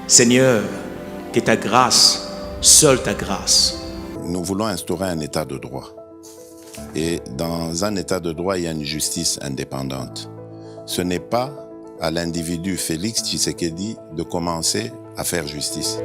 Seigneur, que ta grâce, seule ta grâce. Nous voulons instaurer un état de droit. Et dans un état de droit, il y a une justice indépendante. Ce n'est pas à l'individu Félix Tshisekedi de commencer à faire justice.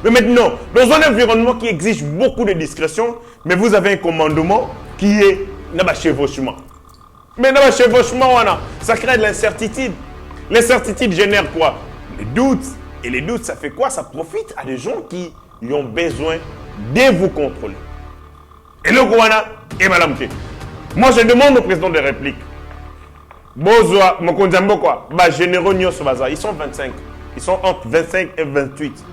Mais maintenant, dans un environnement qui exige beaucoup de discrétion, mais vous avez un commandement qui est un chevauchement. Mais un chevauchement, ça crée de l'incertitude. L'incertitude génère quoi? Les doutes. Et les doutes, ça fait quoi? Ça profite à des gens qui ont besoin de vous contrôler. Et le Rwanda est mal amouké. Moi, je demande au président de la République, Bozwa, Mokondjambo quoi, généraux Nyos Baza, ils sont 25. Ils sont entre 25 et 28.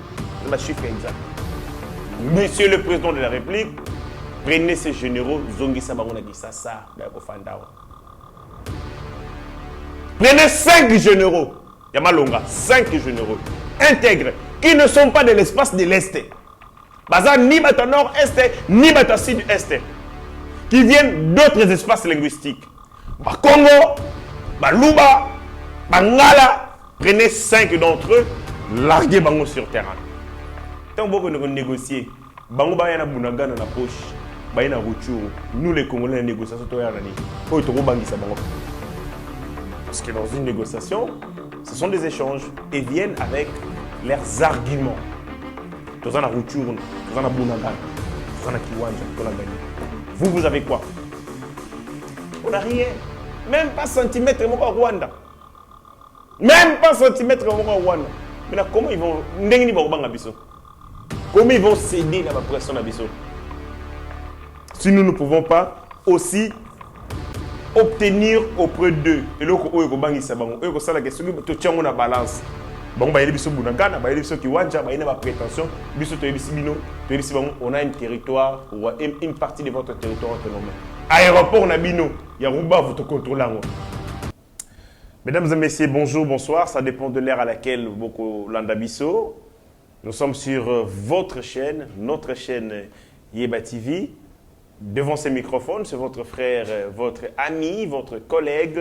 Le chiffre exact. Monsieur le président de la République, prenez ces généraux, Zongi Sabarona Gisasa, prenez 5 généraux, Yamalonga, 5 généraux, intègres, qui ne sont pas de l'espace de l'Est. Baza ni bata nord-est, ni bata sud-est, qui viennent d'autres espaces linguistiques. Congo, Luba, Ngala, prenez 5 d'entre eux, larguez Bango sur terrain. Tant que nous négocier, Bango Bayana Bunaga dans la poche, Bayana Rouchou, nous les Congolais, la négociation, parce que dans une négociation, ce sont des échanges et viennent avec leurs arguments. Vous avez quoi? On n'a rien. Même pas centimètre au Rwanda. Même pas centimètre au Rwanda. Mais comment ils vont. Comment ils vont céder dans la pression d'Abisso? Si nous ne pouvons pas aussi obtenir auprès d'eux. Et là, la question que tu as une balance. On a un territoire, une partie de votre territoire autonome. Aéroport, on a bino. Il y a Rouba, vous te contrôlez. Mesdames et messieurs, bonjour, bonsoir. Ça dépend de l'ère à laquelle beaucoup l'andabisso. Nous sommes sur votre chaîne, notre chaîne Yeba TV. Devant ces microphones, c'est votre frère, votre ami, votre collègue,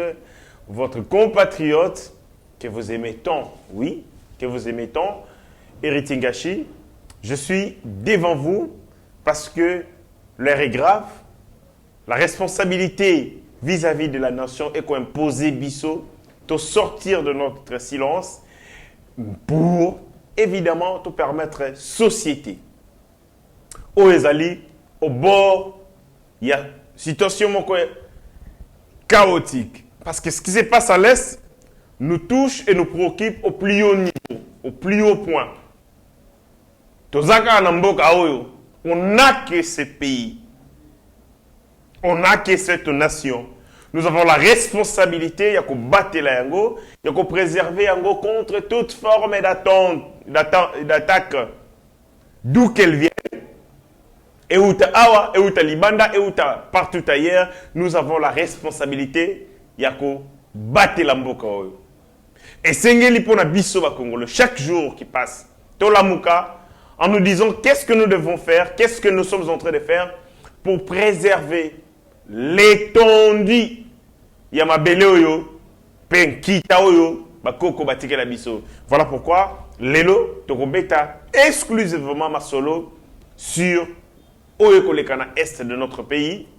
votre compatriote que vous aimez tant, oui, que vous aimez tant, Éric Tingashi. Je suis devant vous parce que l'heure est grave. La responsabilité vis-à-vis de la nation est qu'imposer Bissot de sortir de notre silence pour évidemment te permettre société. Au Ezali, au bord, il y a une situation chaotique. Parce que ce qui se passe à l'Est nous touche et nous préoccupe au plus haut niveau, au plus haut point. On n'a que ce pays. On n'a que cette nation. Nous avons la responsabilité de battre la yango, de préserver yango contre toute forme d'attaque, d'où qu'elle vienne. Et où Awa, et où Libanda, et où partout ailleurs, nous avons la responsabilité de battre la mboka. Et Sengeli pona biso ba Congolais, chaque jour qui passe, Tolamuka, en nous disant qu'est-ce que nous devons faire, qu'est-ce que nous sommes en train de faire pour préserver l'étendue. Yamabele oyo, penkita oyo, bakoko batike la biso. Voilà pourquoi, Lelo, Tokobeta, exclusivement ma solo sur Oyeko Lekana Est de notre pays.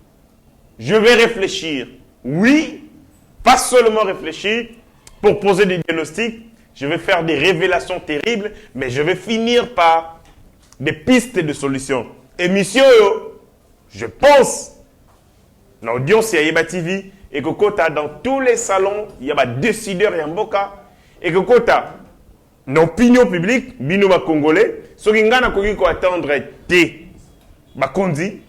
Je vais réfléchir, oui, pas seulement réfléchir pour poser des diagnostics, je vais faire des révélations terribles, mais je vais finir par des pistes de solutions. Et monsieur, je pense, l'audience est Yeba TV, et que dans tous les salons, il y a des décideurs et mboka, et que l'opinion publique, bino ba Congolais, ce qui ngana ko attendre té, ba kondi,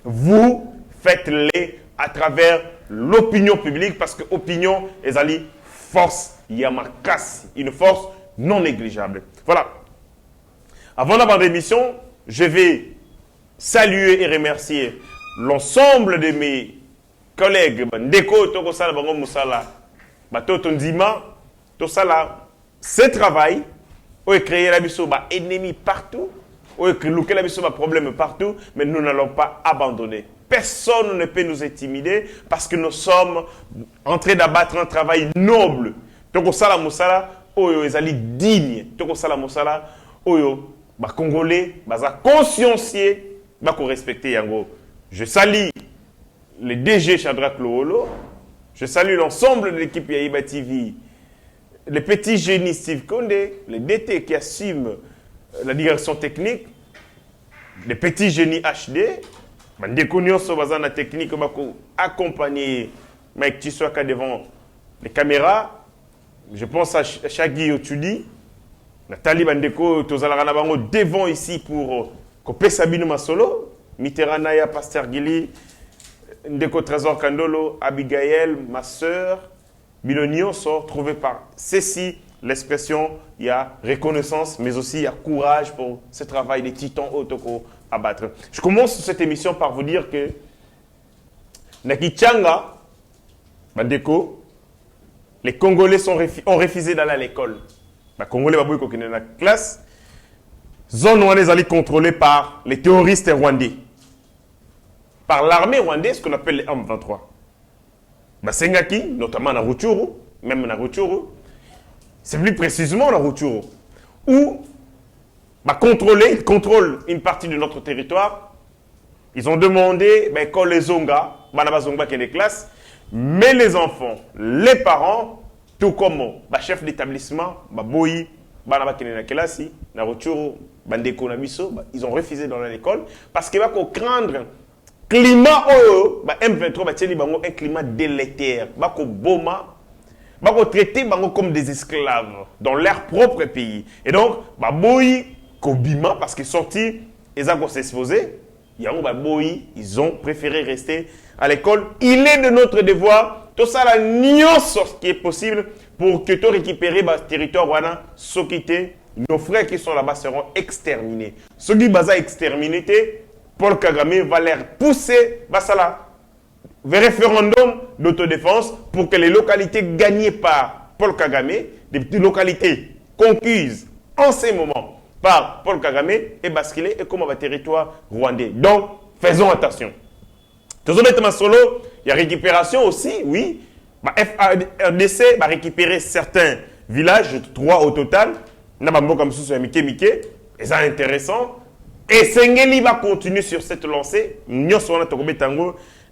vous faites-les à travers l'opinion publique, parce que l'opinion est une force yamakasi, une force non négligeable. Voilà. Avant d'avoir l'émission, je vais saluer et remercier l'ensemble de mes collègues. Ndeko Tokosala Bango Moussala, Batoto Ndima, Tosala, ce travail, on a créé la biso, ennemi partout, on a créé la biso, problème partout, mais nous n'allons pas abandonner. Personne ne peut nous intimider parce que nous sommes en train d'abattre un travail noble. Tokosala Moussala, Oyo ezali digne. Tokosala Moussala, Oyo, Congolais, consciencieux, respecter Yango. Je salue le DG Shadrach Loholo, je salue l'ensemble de l'équipe Yahiba TV, le petit génie Steve Kondé, le DT qui assume la direction technique, le petit génie HD, Bandekonyonso Bazana technique accompagné Mike Tiswaka devant les caméras. Je pense à Shaggy Otudi, Nathalie Bandeko Tozalarana Bango devant ici pour Kopé Sabino Masolo, Mitteranaya Pasteur Gili, Ndeko Trésor Kandolo, Abigail, ma sœur, Bilonio sont trouvés par ceci. L'expression, il y a reconnaissance, mais aussi il y a courage pour ce travail des titans autoco à battre. Je commence cette émission par vous dire que Nakichanga, Bandeko, les Congolais ont refusé d'aller à l'école. Les Congolais ont dans la classe. Zone où on est contrôlée par les terroristes rwandais. Par l'armée rwandaise, ce qu'on appelle les M23. Sengaki, notamment dans Rutshuru, même dans Rutshuru, c'est plus précisément dans Rutshuru, où ils contrôlent une partie de notre territoire. Ils ont demandé quand les Zonga, qui est des classes, mais les enfants, les parents, tout comme chef d'établissement, boyi, ils ont refusé dans l'école parce qu'il va craindre climat M23 un climat délétère, traiter comme des esclaves dans leur propre pays. Et donc boyi kobima parce qu'ils sont sortis, ils ont s'exposé. Ils ont préféré rester à l'école. Il est de notre devoir, tout ça la nuance qui est possible pour que tu récupérer le territoire rwandais, ceux qui étaient, nos frères qui sont là-bas seront exterminés. Ceux qui sont exterminés, Paul Kagame va les pousser vers référendum d'autodéfense pour que les localités gagnées par Paul Kagame, des petites localités conquises en ces moments par Paul Kagame, et basculer et comme un territoire rwandais. Donc, faisons attention. Tout ça, solo, il y a récupération aussi, oui. FARDC va récupérer certains villages, 3 au total. Et c'est intéressant. Et Sengeli va continuer sur cette lancée. Nous sommes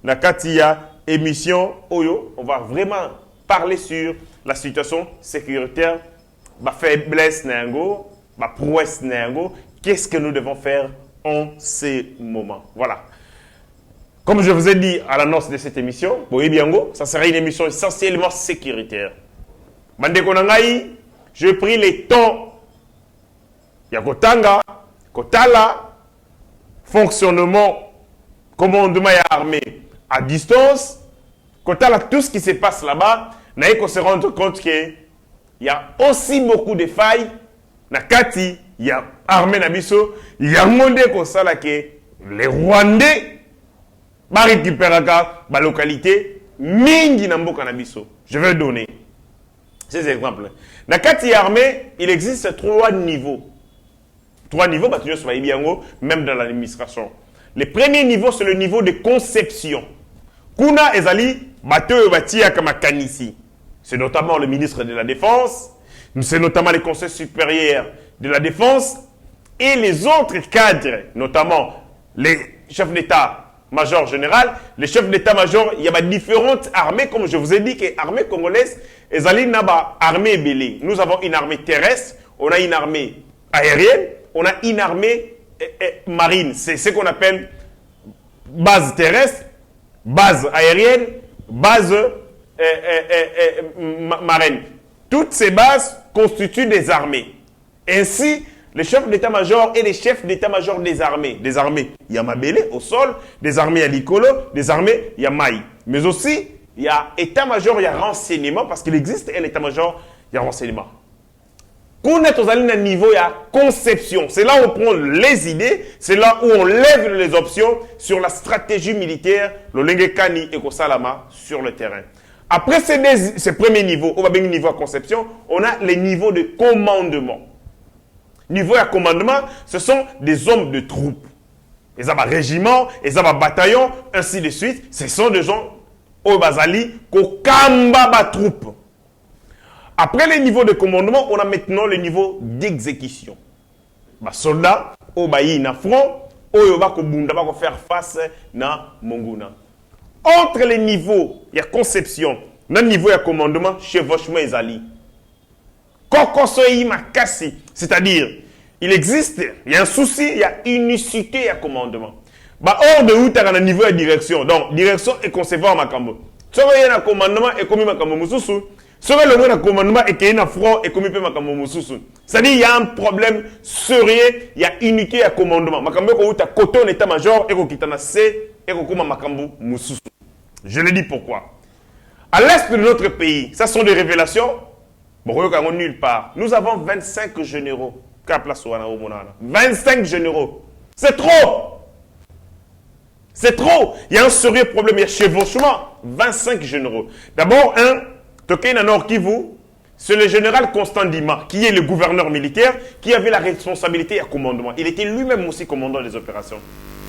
dans Katia émission Oyo. On va vraiment parler sur la situation sécuritaire, la faiblesse, la prouesse. Qu'est-ce que nous devons faire en ces moments? Voilà. Comme je vous ai dit à l'annonce de cette émission, ça sera une émission essentiellement sécuritaire. Je pris les temps. Il y a Kotanga, Kotala, fonctionnement, commandement et armée à distance. Kotala, tout ce qui se passe là-bas, il faut se rendre compte qu'il y a aussi beaucoup de failles. Nakati, il y a armée Nabiso, il y a un monde comme ça là que les Rwandais récupérer la localité mingi na mboka na biso. Je vais donner ces exemples. Dans Kati armée, il existe 3 niveaux. 3 niveaux, même dans l'administration. Le premier niveau, c'est le niveau de conception. Kuna ezali bateau batia kama kanisi. C'est notamment le ministre de la Défense, c'est notamment les conseils supérieurs de la Défense et les autres cadres, notamment les chefs d'État major général, les chefs d'état-major, il y a différentes armées, comme je vous ai dit, que l'armée congolaise, est armée belée. Nous avons une armée terrestre, on a une armée aérienne, on a une armée marine. C'est ce qu'on appelle base terrestre, base aérienne, base marine. Toutes ces bases constituent des armées. Ainsi, les chefs d'état-major et les chefs d'état-major des armées. Des armées, il y a Mabele au sol, des armées, il y a Likolo, des armées, il y a Maï. Mais aussi, il y a état-major, il y a renseignement, parce qu'il existe un état-major, il y a renseignement. Quand on est aux un niveau, il y a conception. C'est là où on prend les idées, c'est là où on lève les options sur la stratégie militaire, le Lengekani et Kosalama sur le terrain. Après ces premiers niveaux, on va bien niveau à conception, on a les niveaux de commandement. Niveau à commandement, ce sont des hommes de troupes. Ils ont un régiment, ils ont un bataillon, ainsi de suite. Ce sont des gens au Bazali, qui kamba ba troupe. Après les niveaux de commandement, on a maintenant le niveau d'exécution. Les soldats, au bayi na front, au ba ko bunda ba ko faire face na monguna. Entre les niveaux, il y a conception, dans le niveau de commandement, chevauchement et zali. Kokosoyi makasi, c'est-à-dire, il existe, il y a un souci, il y a unicité à commandement. Hors de où tu as un niveau de direction. Donc, direction est concevoir makambo. Si il y a un commandement et commis makambo mususu, si le mot de commandement et qu'il y a un front et commis makambo mususu. C'est-à-dire, il y a un problème sérieux, il y a unité à commandement. Makambo ko uta côté en état-major et ko kitana C et ko kuma makambo mususu. Je le dis pourquoi. À l'est de notre pays, ça sont des révélations. Bon, nulle part. Nous avons 25 généraux. 25 généraux. C'est trop. C'est trop. Il y a un sérieux problème. Il y a chevauchement. 25 généraux. D'abord, un, Tokena Nord Kivu, c'est le général Constant Dima, qui est le gouverneur militaire, qui avait la responsabilité à commandement. Il était lui-même aussi commandant des opérations.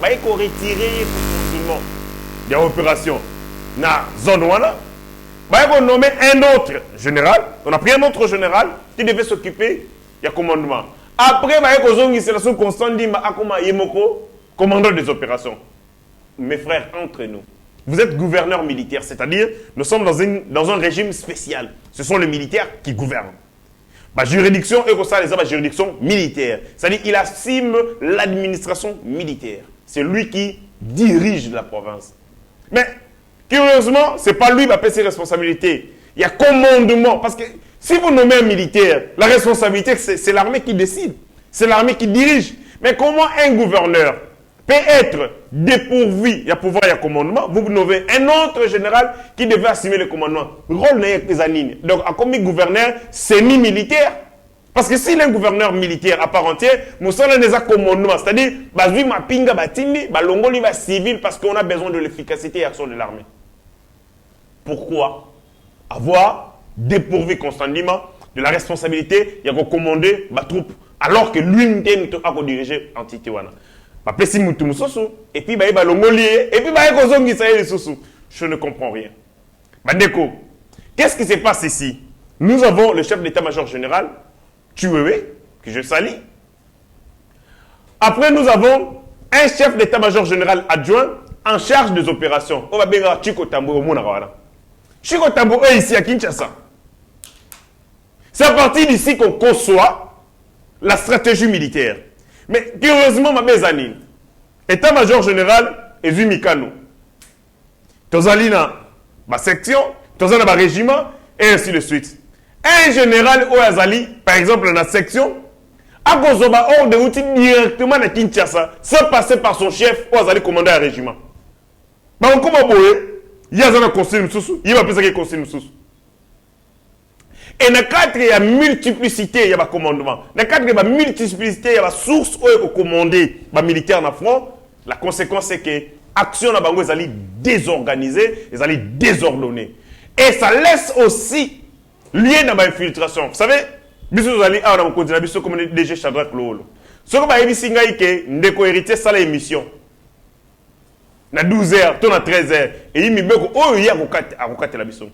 Il faut retirer des opérations. Dans la zone wana, on a nommé un autre général. On a pris un autre général qui devait s'occuper du commandement. Après, c'est la sous Constant Dima Akoma Yemoko, commandant des opérations. Mes frères, entre nous, vous êtes gouverneur militaire, c'est-à-dire nous sommes dans un régime spécial. Ce sont les militaires qui gouvernent. Ma juridiction est comme ça, les juridiction militaire. C'est-à-dire qu'il assume l'administration militaire. C'est lui qui dirige la province. Mais curieusement, ce n'est pas lui qui a pris ses responsabilités. Il y a commandement. Parce que si vous nommez un militaire, la responsabilité, c'est l'armée qui décide. C'est l'armée qui dirige. Mais comment un gouverneur peut être dépourvu, il y a pouvoir, il y a commandement, vous nommez un autre général qui devait assumer le commandement. Rôle n'est pas les donc, à comme gouverneur semi-militaire. Parce que s'il est un gouverneur militaire à part entière, nous avons des commandements. C'est-à-dire, bazui ma pinga batindi, balongoli va civil parce qu'on a besoin de l'efficacité et l'action de l'armée. Pourquoi avoir dépourvu constamment de la responsabilité, il y a commander ma troupe, alors que l'une a dirigé l'entité. Et puis, je ne comprends rien. Qu'est-ce qui se passe ici? Nous avons le chef d'état-major général, Tuwewe, que je salue. Après, nous avons un chef d'état-major général adjoint en charge des opérations. On va bien voir Chiko Tambo au Mounawara. Chiko Tambo est ici à Kinshasa. C'est à partir d'ici qu'on conçoit la stratégie militaire. Mais curieusement, ma bezanine, état-major général est Mikano. Tozalina, ma section, Tozalina, ma régiment, et ainsi de suite. Un général Oazali, par exemple, dans la section, a Gozoba hors de route directement à Kinshasa, sans passer par son chef Oazali, commandant un régiment. Mais on commence à boyer, il y a un conseil Moussou, il y a un conseil Moussou. Et dans le cadre, il y a multiplicité, il y a un commandement. Dans le cadre, il y a multiplicité, il y a une source où il faut commander les militaires dans le front. La conséquence, c'est que l'action dans le front est désorganisée, est désordonnée. Et ça laisse aussi lié dans l'infiltration. Vous savez, bisous allez à la continent, bisous comme DG Shadrach Lolo. Ce que vous singa que ndeko héritier ça l'émission. Na 12h, ton à 13h et il me dit oh il y a à la bisou.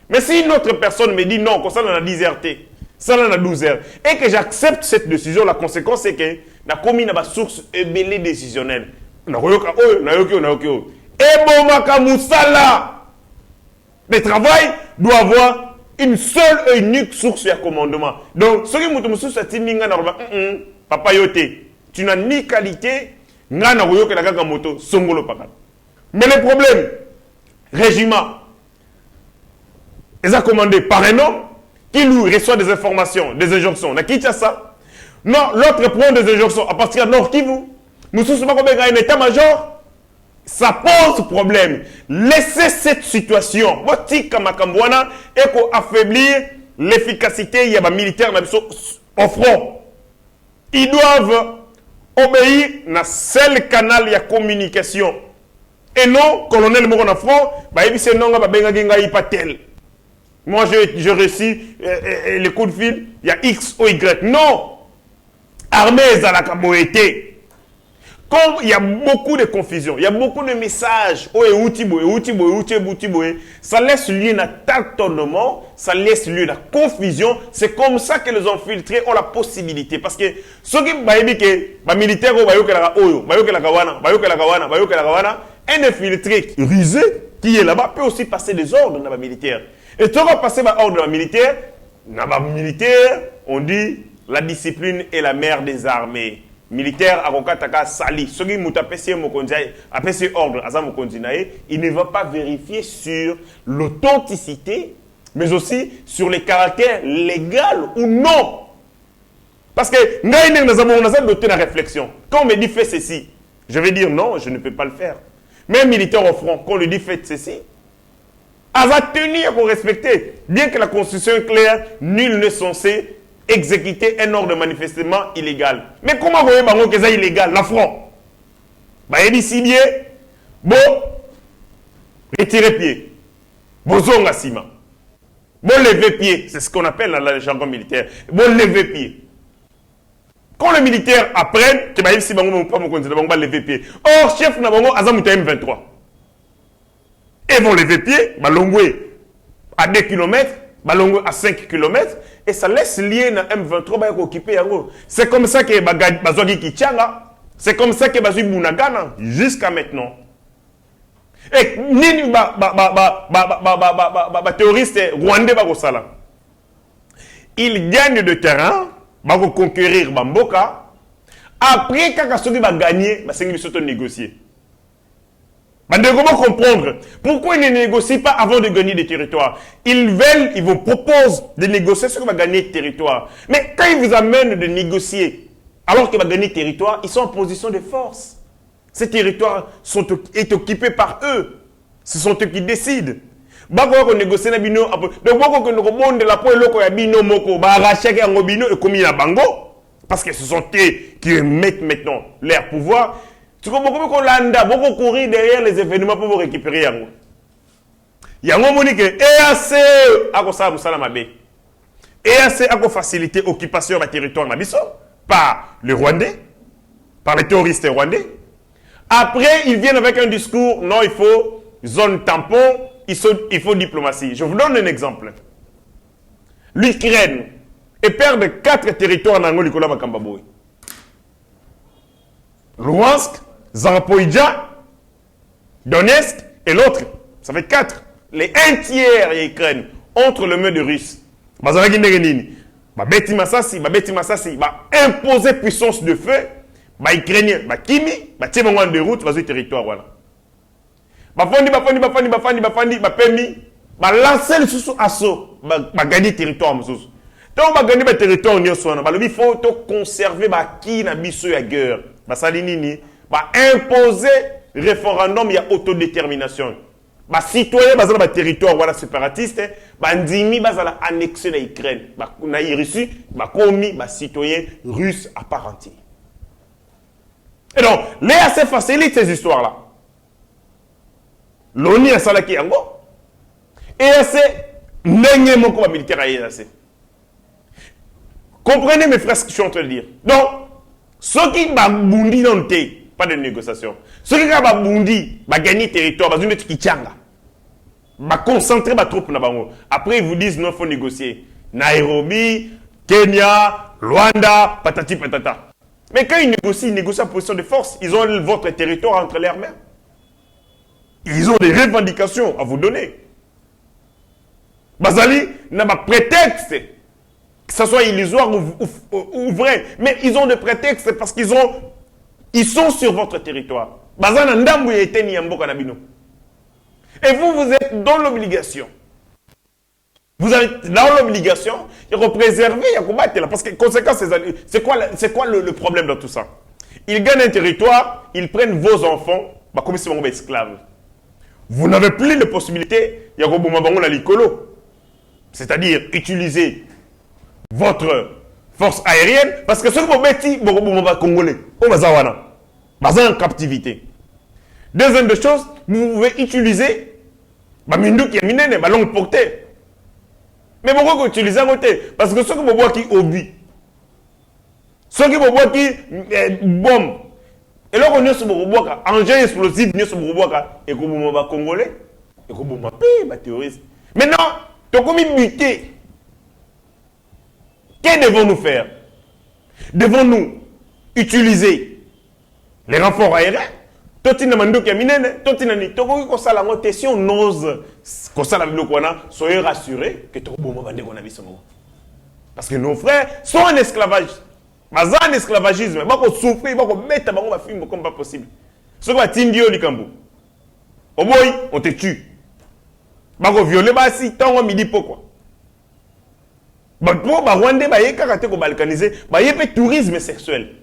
Mais si une autre personne me dit non, comme ça on a 10h, ça on a 12h et que j'accepte cette décision, la conséquence c'est que na commis na source ébélée décisionnelle. Na royoka oh na yoki na yoki. Et bon makamoussala. Le travail doit avoir une seule et unique source de commandement. Donc, ce qui est papa yote, tu n'as ni qualité, ni moto, songolo papa. Mais le problème, régiment, ils ont commandé par un homme qui lui reçoit des informations, des injonctions. Na Kinshasa, Non, l'autre prend des injonctions à partir de Nord Kivu. Nous sommes un état-major. Ça pose problème. Laissez cette situation. Et pour affaiblir l'efficacité, il y a des militaires au front. Ils doivent obéir à un seul canal de communication. Et non, colonel Moron front, c'est non, pas tel. Moi, je reçu les coups de fil, il y a X ou Y. Non! Armée à la Kamoété. Comme il y a beaucoup de confusion, il y a beaucoup de messages, ça laisse lieu à tâtonnement, ça laisse lieu à confusion. C'est comme ça que les infiltrés ont la possibilité. Parce que ceux qui sont militaires, un infiltré rusé qui est là-bas peut aussi passer des ordres dans les militaires. Et tu vas passer des ordres dans les militaires, on dit la discipline est la mère des armées. Militaire akokataka sali soki muta pesi mokonzi apesi ordre aza mokonzi nae, il ne va pas vérifier sur l'authenticité mais aussi sur les caractères légal ou non. Parce que ngai nek nazamo na doté na réflexion. Quand on me dit fais ceci, je vais dire non, je ne peux pas le faire. Même militaire au front, quand on lui dit faites ceci, elle va tenir pour respecter. Bien que la constitution est claire, nul n'est censé exécuter un ordre manifestement illégal. Mais comment vous voyez que c'est illégal, la front? Il dit si bien, bon, retirez pied, bon, zonga ciment, bon, levez pied, c'est ce qu'on appelle dans le jargon militaire, bon, levez pied. Quand les militaires apprennent que si pas lever pied, or, chef n'a pas Azamuta M23. Ils vont lever pied, balongwe à 2 km, balongwe à 5 km, et ça laisse lier na M23 occupé. C'est comme ça que Bazwagi Kichanga, c'est comme ça que Bazui Bunagana, jusqu'à maintenant. Et ni terroriste rwandais Bagosala. Ils gagnent de terrain, Bago conquérir Bamboka. Après, quand ils va gagner, c'est qu'ils se négocier. Comment comprendre pourquoi ils ne négocient pas avant de gagner des territoires? Ils veulent, ils vous proposent de négocier ce qui va gagner des territoires. Mais quand ils vous amènent de négocier alors qu'il va gagner des territoires, ils sont en position de force. Ces territoires sont occupés par eux. Ce sont eux qui décident. Bako négocier na bino donc bako ko bonde la po eloko ya bino moko ba racheter en bino et commis la bango parce que ce sont eux qui mettent maintenant leur pouvoir. Tu comprends beaucoup landa beaucoup courir derrière les événements pour vous récupérer yango. Yango moni que EAC a ko sa musala mabe. EAC a ko faciliter occupation du territoire na biso par les Rwandais, par les terroristes rwandais. Après ils viennent avec un discours non il faut zone tampon. Il faut diplomatie. Je vous donne un exemple. L'Ukraine est perdre 4 territoires dans l'Angola Makambaboui. Luhansk, Zaporizhzhia, Donetsk et l'autre. Ça fait 4. Les 1 tiers de l'Ukraine entre les mains de Russes. Bazalaki Nerenini. Beti Masasi, imposer puissance de feu. Ukrainien, Kimi, Tiemongan de route, vas-y territoire. Voilà. Bafandi, permis, lancer le sous assaut, gagner territoire. Donc, on va gagner le territoire, il faut conserver qui n'a biso à guerre. Imposer référendum, il y a autodétermination. Citoyen, le territoire, voilà, séparatiste, bandimi, annexer l'Ukraine. Na Russie, commis, citoyen russe à part entière. Et donc, l'EAC facilite ces histoires-là. L'ONU a salaki yango. EAC, n'est mon combat militaire à EAC. Comprenez mes frères ce que je suis en train de dire. Donc, ceux qui babundi dans le thé, pas de négociation. Ceux qui babundi, gagner territoire, une autre qui tchanga. Concentrer ma troupe na bango. Après, ils vous disent non, il faut négocier. Nairobi, Kenya, Rwanda, patati patata. Mais quand ils négocient en position de force. Ils ont votre territoire entre leurs mains. Ils ont des revendications à vous donner. Bazali n'a pas prétexte, que ce soit illusoire ou vrai, mais ils ont des prétextes parce qu'ils sont sur votre territoire. Et vous, vous êtes dans l'obligation Vous avez dans l'obligation de préserver, il y a combattre là. Parce que conséquence, c'est quoi le problème dans tout ça? Ils gagnent un territoire, ils prennent vos enfants, bah, comme si vous êtes esclaves. Vous n'avez plus de possibilité, il y a la licolo. C'est-à-dire utiliser votre force aérienne, parce que ce que vous mettez, vous congolais, vous êtes en captivité. Deuxième des choses, vous pouvez utiliser la longue portée. Mais pourquoi utiliser un côté? Parce que ceux qui vous voient qui obus, ceux qui vous voient qui bombe, et là on est sur le engin explosif, on est sur le et que vous m'avez congolais, et que vous m'avez terroriste. Maintenant, tu as commis buté. Que devons-nous faire? Devons-nous utiliser les renforts aériens? Totina mandoki ya minene, totina ni toko ko sala ngote si on ose ko sala biloko wana, soyez rassurés que toko bomo bande kona biso. Parce que nos frères sont en esclavage. Baza en esclavagisme, bako souffrir, bako mettre bango ba film comme pas possible. Ce que va tindio likambo. Au boy, on te tue. Bako violer basi tango midi pourquoi? Bako ba Rwanda ba yeka te ko balkaniser, ba yepé tourisme sexuel.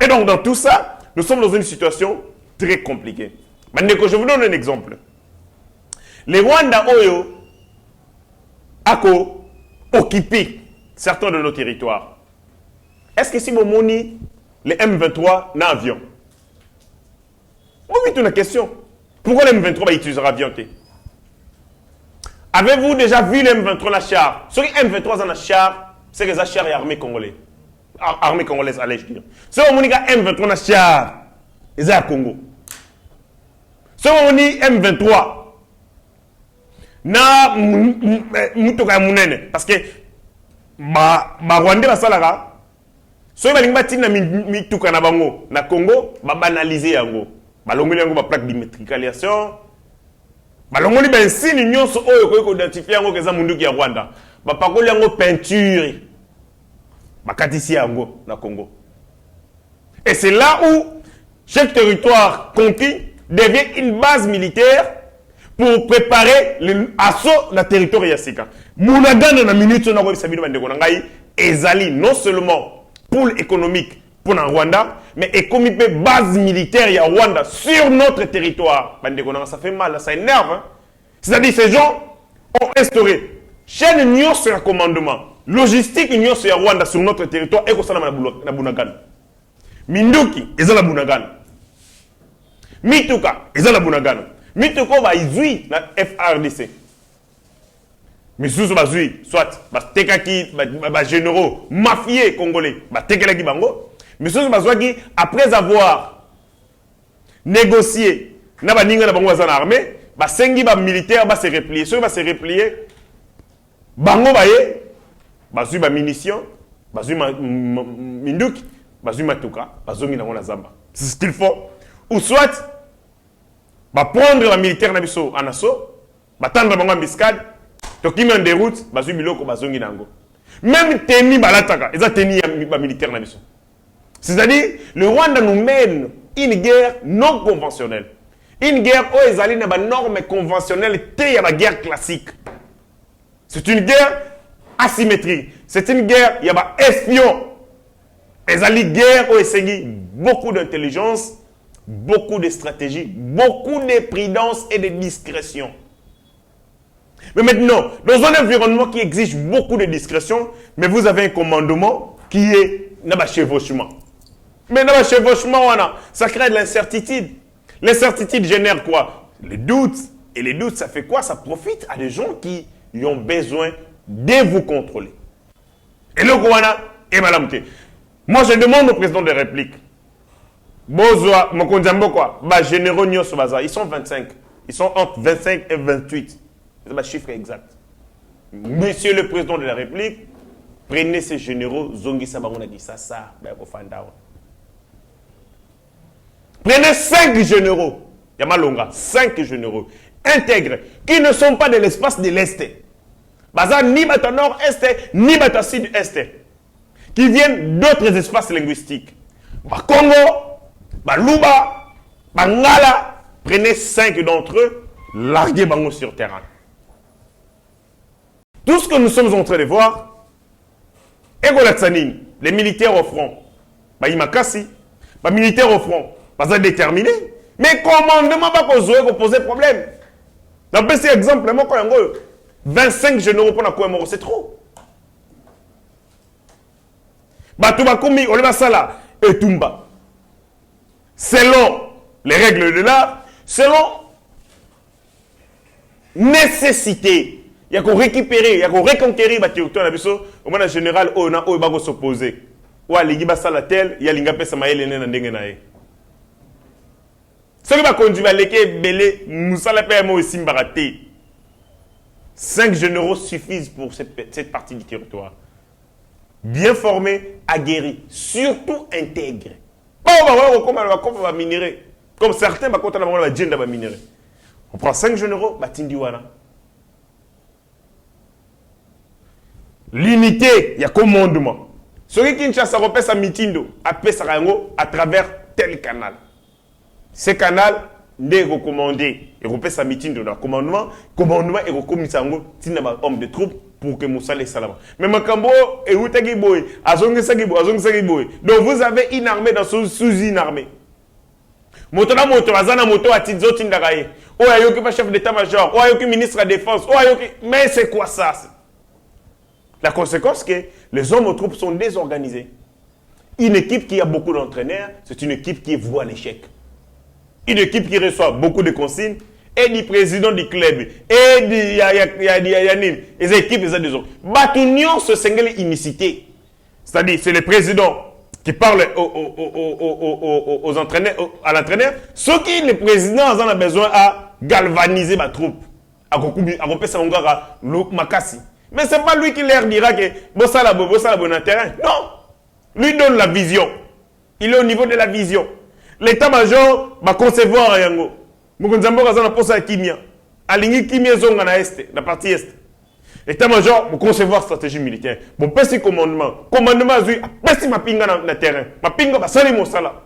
Et donc dans tout ça, nous sommes dans une situation très compliquée. Maintenant, je vous donne un exemple. Les Rwandais Oyo ont occupé certains de nos territoires. Est-ce que si vous moni les M23 n'ont avion? Oui, une question. Pourquoi les M23 utilisent avion? Avez-vous déjà vu les M23 dans char? Ceux qui M23 dans le char, c'est les chars et armée congolais. Armée congolaise, allez-je dire. Ce qui est M23 na char, ils sont à Congo. Ce qui est M23 na mutoka munene parce que ba Rwanda basalaka so ba linga tina mituka na bango na Congo ba banaliser yango balongoli yango ba plaque d'immatriculation balongoli ba insigne nyonso oyo ko identifier yango keza munduki ya Rwanda ba pakoli yango peinture bakatisi yango na Congo. Et c'est là où chaque territoire conquis devient une base militaire pour préparer l'assaut de la territoire yassika. Mounagana na minute na web sabido bandeko ngai ezali non seulement pour économique pour le Rwanda, mais économique base militaire ya Rwanda sur notre territoire. Bandeko nanga ça fait mal, ça énerve. Hein? C'est-à-dire ces gens ont instauré chaîne union sur un commandement, logistique union sur Rwanda sur notre territoire et ça na Bunagana. Minduki ezala Bunagana. Mituka ezala Bunagana. Mituko va izui na FRDC. Misusu bazui soit tekaki ba généraux mafieux congolais ba tekelaki bango. Misusu bazwaki après avoir négocié na baninga na bango za armée, ba sengi ba militaire ba se replier. Ceux va se replier bango baye bazui ba munitions, bazui minduki, bazui matuka, bazongi na ngona zamba. C'est ce qu'il faut. Ou soit va prendre la militaire na biso en assaut, va tendre bango embuscade, tokimi en déroute, bazui biloko bazongi nango. Même teni balataka, eza teni ya militaire na biso. C'est-à-dire le Rwanda nous mène une guerre non conventionnelle. Une guerre où ezali na ba normes conventionnelles te ya ba guerre classique. C'est une guerre asymétrique. C'est une guerre ya ba espion. Ezali guerre où ezali beaucoup d'intelligence, beaucoup de stratégie, beaucoup de prudence et de discrétion. Mais maintenant, dans un environnement qui exige beaucoup de discrétion, mais vous avez un commandement qui est un chevauchement. Mais un chevauchement, ça crée de l'incertitude. L'incertitude génère quoi? Les doutes. Et les doutes, ça fait quoi? Ça profite à des gens qui ont besoin de vous contrôler. Et le Rwanda est madame. Moi, je demande au président de la République, Bozwa, Mokondjambo quoi, bah généraux nyonso baza, ils sont 25. Ils sont entre 25 et 28. C'est le chiffre exact. Monsieur le président de la République, prenez ces généraux, zongi sabangona kisasa, bah kofanda. Prenez 5 généraux, Yamalonga, 5 généraux intègres qui ne sont pas de l'espace de l'Est. Baza ni bata nord-est, ni bata sud-est. Qui viennent d'autres espaces linguistiques. Bah Congo, Luba, Ngala, prenez 5 d'entre eux, larguez Bango sur terrain. Tout ce que nous sommes en train de voir, les militaires au front, Imakasi, les militaires au front, pas déterminés, mais commandement va poser problème. Dans le petit exemple, 25 généraux pour la Kouemoro, c'est trop. Batoubakoumi, Olebasala et Tumba. Selon les règles de l'art, selon nécessité, il y a qu'on récupérer, il y a qu'on reconquérir le territoire. Au moins, en général, on a s'opposer. Ou à l'Igibasala tel, il y a l'Ingapé Samaël et Nenandengenae. Ce qui va conduire à l'équipe Belé, Moussala Pemo et Simbaraté. 5 généraux suffisent pour cette partie du territoire. Bien formés, aguerris, surtout intègres. Comme certains, on prend 5 généraux, Tindiwana. L'unité, il y a commandement. Celui qui a repère sa mitindo, appelle sa à travers tel canal. Ce canal, n'est recommandé. Il repère sa mitindo dans le commandement. Commandement est recommandé à un homme de troupes pour que Moussa les salama. Mais Makambo et Outagiboy, Azongisagiboy. Donc vous avez une armée dans sous une armée. Moto Azana Moto à Tizo Tindagaye. Oh, ayoki pas chef d'état-major. Oh, ayoki ministre de la défense. Oh, ayoki. Mais c'est quoi ça? La conséquence, c'est que les hommes aux troupes sont désorganisés. Une équipe qui a beaucoup d'entraîneurs, c'est une équipe qui est vouée à l'échec. Une équipe qui reçoit beaucoup de consignes, et du président du club, et les équipes, les autres. Batunion se single unicité. C'est-à-dire, c'est le président qui parle aux entraîneurs, à l'entraîneur. Ce qui le président en a besoin à galvaniser ma troupe. À couper sa longueur à Makassi. Mais ce n'est pas lui qui leur dira que Bossala bon terrain. Non. Lui donne la vision. Il est au niveau de la vision. L'état-major va concevoir Yango. Mugunzambo Gazana Posa Kimia. Alingi Kimia Zonga na Est, la partie Est. L'état-major va concevoir stratégie militaire. Bon, petit commandement. Commandement, petit mapinga na terrain. Mapinga va salir mon sala.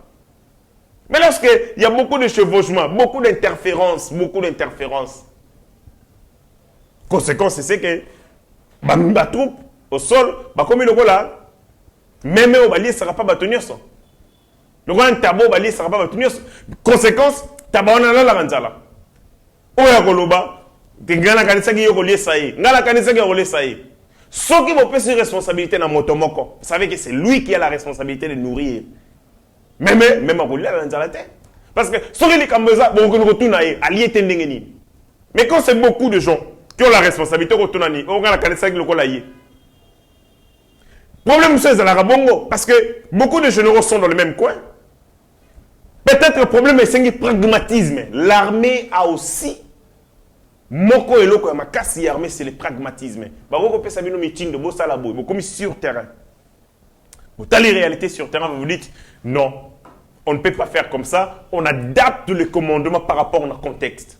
Mais lorsqu'il y a beaucoup de chevauchements, beaucoup d'interférences, conséquence, c'est que ma troupe au sol, comme le là, même au balier, ça ne sera pas tenir ça. Le grand tabou balier, ça ne sera pas tenir ça. Conséquence, tabana la ranzala. Oya koloba, ngana kanisa ki yoko lié ngana kanisa ki yoko lié saï. Ceux qui vont prendre une responsabilité dans motomoko, vous savez que c'est lui qui a la responsabilité de nourrir. Même à rouler la ranzala tête. Parce que ceux qui les kamboza, bon qu'on retourne à lié tendengeni. Mais quand c'est beaucoup de gens qui ont la responsabilité de retourner, on a la kanisa ki yoko laïe. Problème, c'est la Rabongo, parce que beaucoup de généraux sont dans le même coin. Peut-être le problème est le pragmatisme. L'armée a aussi. Moko et loko, ma casse armée, c'est le pragmatisme. Baroko peut savoir nos meetings de Bossalabo, vous commis sur terrain. Vous avez les réalités sur terrain, vous vous dites non, on ne peut pas faire comme ça. On adapte le commandement par rapport au contexte.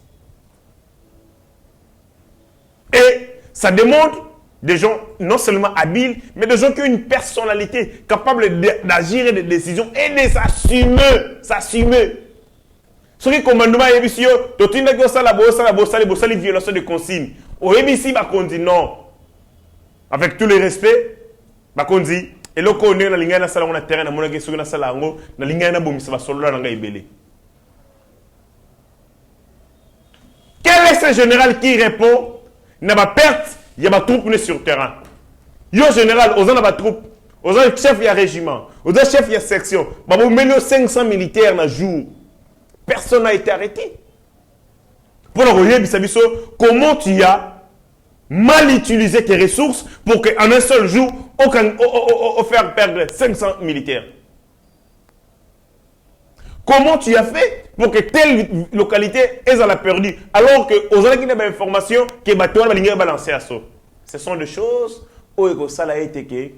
Et ça demande des gens non seulement habiles, mais des gens qui ont une personnalité capable d'agir et de décision et de s'assumer. Ce qui est commandement est ici, tu as dit ça, les violations de consignes. Au ici, on dit non. Avec tous les respects, on dit, et là, on est dans la salle, on a terrain, on a des gens qui sont dans la ligne, on a solo dans la Quel est ce général qui répond? N'a pas perte. Il y a des troupes sur le terrain. Yo général, aux gens troupes, aux gens chef il y a régiment, aux gens chef il y a section. Vous mettez 500 militaires dans le jour. Personne n'a été arrêté. Pour le relier, comment tu as mal utilisé tes ressources pour qu'en un seul jour, on faire perdre 500 militaires? Comment tu as fait pour que telle localité ait la perdu alors que aux gens qui n'ont pas d'information que bateau va balancer à ça? Ce sont des choses où ça a été que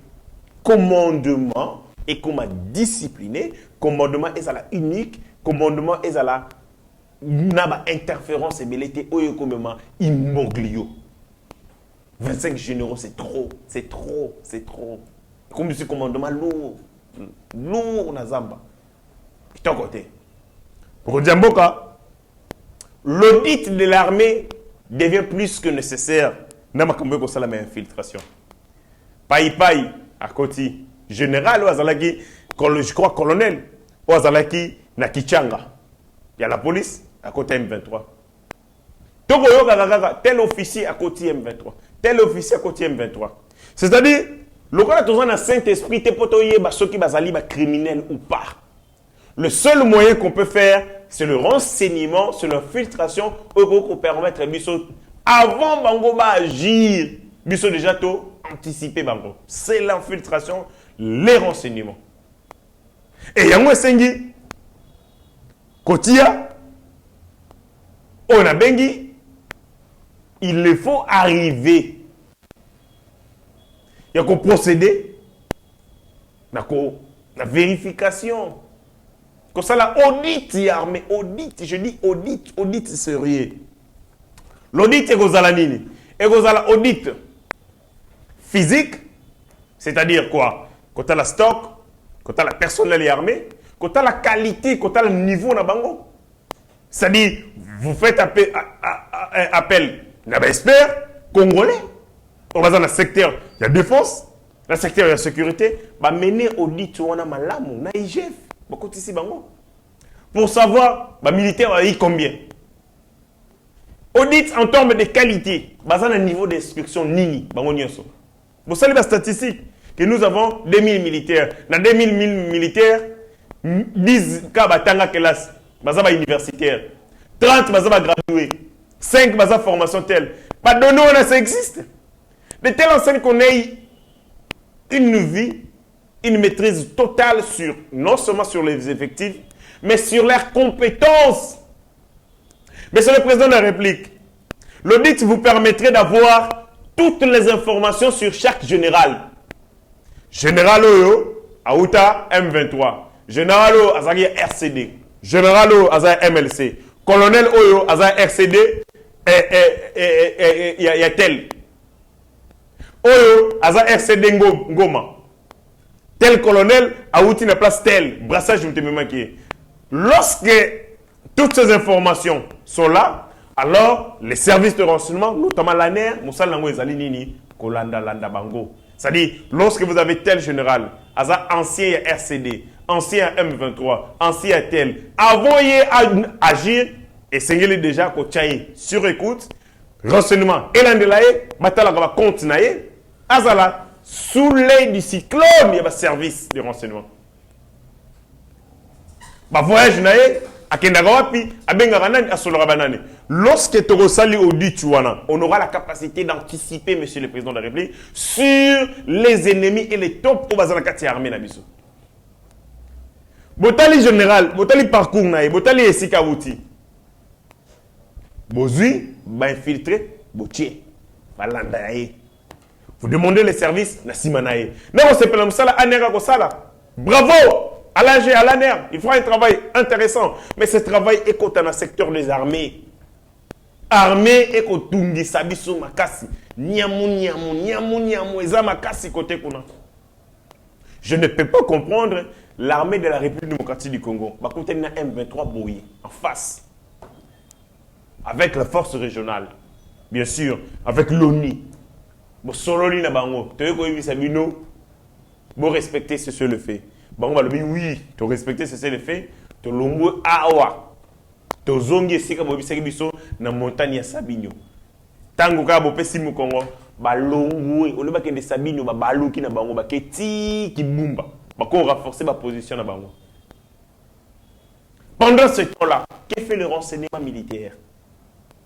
commandement et comme discipliné, commandement est à la unique, commandement est à la interférence et belleté où immoglio. 25 généraux, c'est trop. Comme ce commandement lourd na zamba. D'un côté. Pour Djamboka, l'audit de l'armée devient plus que nécessaire. na makambo ko sala infiltration. Pai à côté général ou azalaki je crois colonel ou azalaki na Kichanga. Il y a la police à côté M23. Togo yoga tel officier à côté M23. Tel officier à côté M23. C'est-à-dire le cas de un Saint-Esprit te potoyer ceux qui bazali ba criminel ou pas. Le seul moyen qu'on peut faire, c'est le renseignement, c'est l'infiltration pour permettre biso avant bango ba agir, biso déjà tout anticiper bango. C'est l'infiltration, les renseignements. Et yango sengi kotia on a bengi il faut arriver. Il y a qu'on procéder la vérification. Comme ça, la audit, armée, audit, je dis audit sérieux. L'audit est gozalanini. Et gozala audit physique, c'est-à-dire quoi? Quand tu as la stock, quand tu as la personnel armée, quand tu as la qualité, quand tu as le niveau na bango. C'est-à-dire, vous faites appel à expert congolais. On va dans le secteur, il y a défense, dans le secteur, il y a sécurité. Bah, mener audit, on a malamu, na IGF, pour savoir, bah, militaire, il y a combien. Audit en termes de qualité, bah, ça, un niveau d'instruction, nini, bah, on y est. Vous savez la statistique, que nous avons 2000 militaires. Dans 2000 militaires, 10 cas, bah, tanga classe, bah, ça, bah, universitaire. 30, bah, ça, bah, gradué. 5, bah, ça, formation telle. Pas de nous, ça existe. De telle enseigne qu'on ait une vie, une maîtrise totale sur, non seulement sur les effectifs, mais sur leurs compétences. Monsieur le Président de la République, l'audit vous permettrait d'avoir toutes les informations sur chaque général. Général Oyo, Aouta, M23. Général Oyo, Azagi RCD. Général Oyo, Azagi MLC. Colonel Oyo, Azagi RCD, il y a tel. Oyo, Aza RCD Ngoma. Tel colonel, Aouti na place tel. Brassage, je me manqué. Lorsque toutes ces informations sont là, alors les services de renseignement, notamment l'ANER, Moussa Lango et Zalinini, Kolanda Landa Bango. C'est-à-dire, lorsque vous avez tel général, Aza ancien RCD, ancien M23, ancien tel, avant de agir, et c'est déjà qu'on tient sur écoute, renseignement, et l'andelaye, Batala va continuer. Azala, sous l'œil du cyclone, il y a un service de renseignement. Voyage nae, à Kendagawapi, à Bengaranani, à Solorabanani. Lorsque tu resali audit, on aura la capacité d'anticiper, Monsieur le Président de la République, sur les ennemis et les tops au Bazalakati armée Nabiso. Botali général, Botali parcours nae, Botali Esikawuti. Bozui, ba infiltré, Botier, Balandaye. Vous demandez les services, Nassimanaye. Non, c'est pas ça, Anera Kosala. Bravo à l'AG, à l'ANER. Il fera un travail intéressant. Mais ce travail est dans le secteur des armées. Armée est Tungi Sabiso Makasi. Niamu, Eza Makasi côté Kuna. Je ne peux pas comprendre l'armée de la République démocratique du Congo. Bah, côté na M23 Boye, en face. Avec la force régionale. Bien sûr, avec l'ONU. Bon, solo li na bango, tu veux sabino, bon respecter ce que le fait. Bango balobi oui, tu respecter ce que le fait, tu longo awa. Tu zongi sika bobi seki biso na montagne ya Sabino. Tango ka bo pesi mu Congo, ba longo, on ba kende Sabino ba baluki na bango ba keti ki bumba. Ba ko renforcer ba position na bango. Pendant ce temps-là, qu'est fait le renseignement militaire?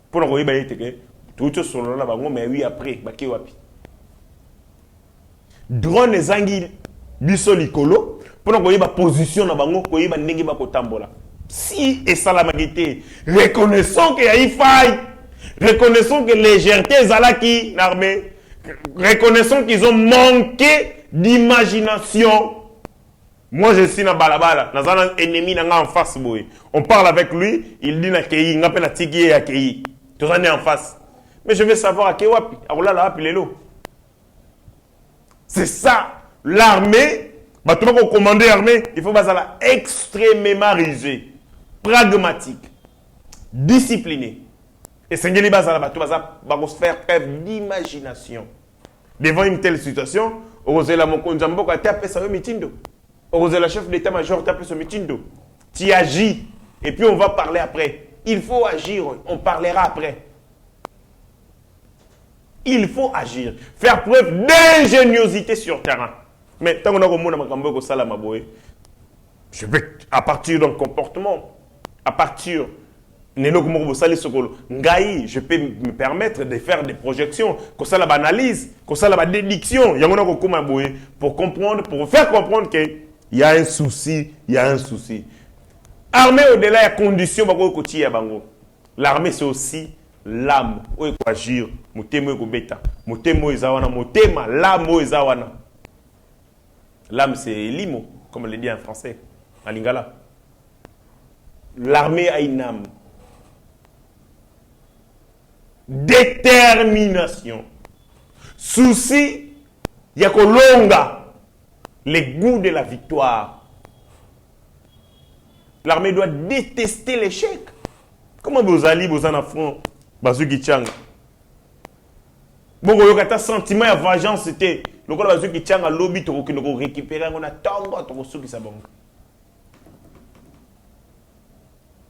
Pour le royer ba yete tout solo na bango mais oui après ba ke wapi. Drone ezangi biso likolo pour na position na bango koyeba ndenge ba kotambola. Si et salamagité, reconnaissons qu'il y a une faille, reconnaissons que légèreté zalaki l'armée, reconnaissons qu'ils ont manqué d'imagination. Moi je suis na balabala, na zana ennemi na nga en face boy. On parle avec lui, il dit na kei, ngapé na tiki ya kei. Tous en en face. Mais je veux savoir à quel wapi, à oula wapi lelo. C'est ça, l'armée, bah, tout le monde commande l'armée, il faut être extrêmement rigide, pragmatique, discipliné. Et Sengeli Bazala Bato va faire preuve d'imagination. Devant une telle situation, Orozela Mokonjambo a tapé sa mitindo. Orozela chef d'état-major tapé son mitindo. Tu agis. Et puis on va parler après. Il faut agir. On parlera après. Il faut agir. Faire preuve d'ingéniosité sur terrain. Mais tant qu'on a au je peux, à partir d'un comportement, à partir je peux me permettre de faire des projections, que ça la analyse, que ça la déduction, pour comprendre, pour faire comprendre qu'il y a un souci, il y a un souci. Armée au-delà, il y a condition, l'armée c'est aussi l'âme, où il faut agir, l'âme c'est limo, comme on le dit en français, en lingala. L'armée a une âme. Détermination. Souci, il y a longa les goûts de la victoire. L'armée doit détester l'échec. Comment vous allez, vous en affronter Bazuki Tchanga? Bon, il y a un sentiment de vengeance, c'était le cas de Bazuki Tchanga, lobby, tu as récupéré, on a tant de choses qui sont bonnes.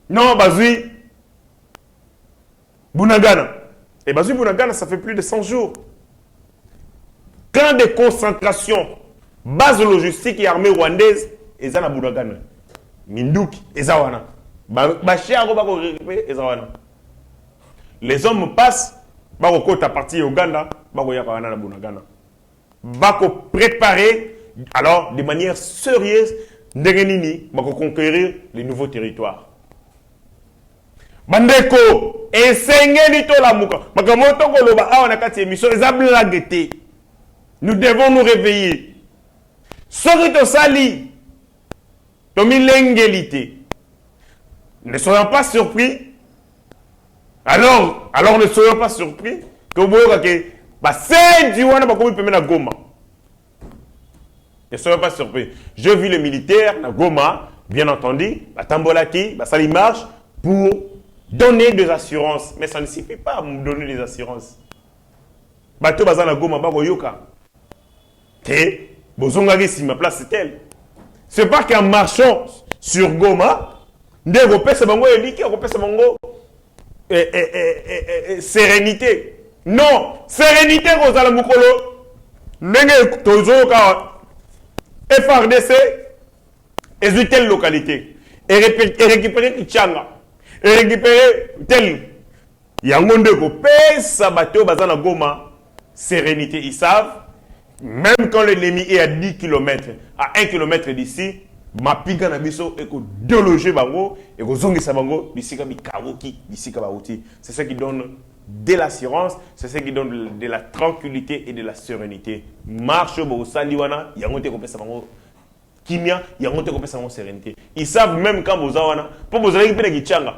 Non, Bazui, Bunagana. Et Bazui Bunagana, ça fait plus de 100 jours. Camp de concentration, base logistique et armée rwandaise, et ça na Bunagana. Minduki, et ça wana. Les hommes passent, bako à partir Uganda, bako yakana na Bunagana. Bako préparer, alors de manière sérieuse, ndengenini, bako conquérir les nouveaux territoires. Bandeko, esengeli to la muka. Makamoto koloba awa na kati émission ezablaguete. Nous devons nous réveiller. Soki to sali, to milengelité. Ne soyons pas surpris. Alors ne soyons pas surpris que vous voyez que c'est du wana bakomi peme na Goma. Ne soyons pas surpris. Je vis les militaires na Goma, bien entendu, Tambolaki, sali marche pour donner des assurances, mais ça ne suffit pas à me donner des assurances. Bato bazana Goma bako yoka. Et bozongaki si ma place c'est elle. C'est pas qu'en marchant sur Goma, nde repese bango eliki, repese bango sérénité. Non, sérénité kozala mukolo. Ndenge tozoka FRDC et telle localité et récupérer Kichanga. Et récupérer tel Yangonde ko pesa bateau bazana Goma sérénité. Ils savent, même quand l'ennemi est à 10 km, à 1 km d'ici, ma piga na biso et ko déloger bango et ko zongisa bango bisika bikawoki bisika bauti. C'est ça qui donne de l'assurance, c'est ça qui donne de la tranquillité et de la sérénité. Marche bo saliwana yangote ko pesa bango kimia yangote ko pesa bango sérénité. Ils savent même quand vous awana pour vous aller pena Kichanga.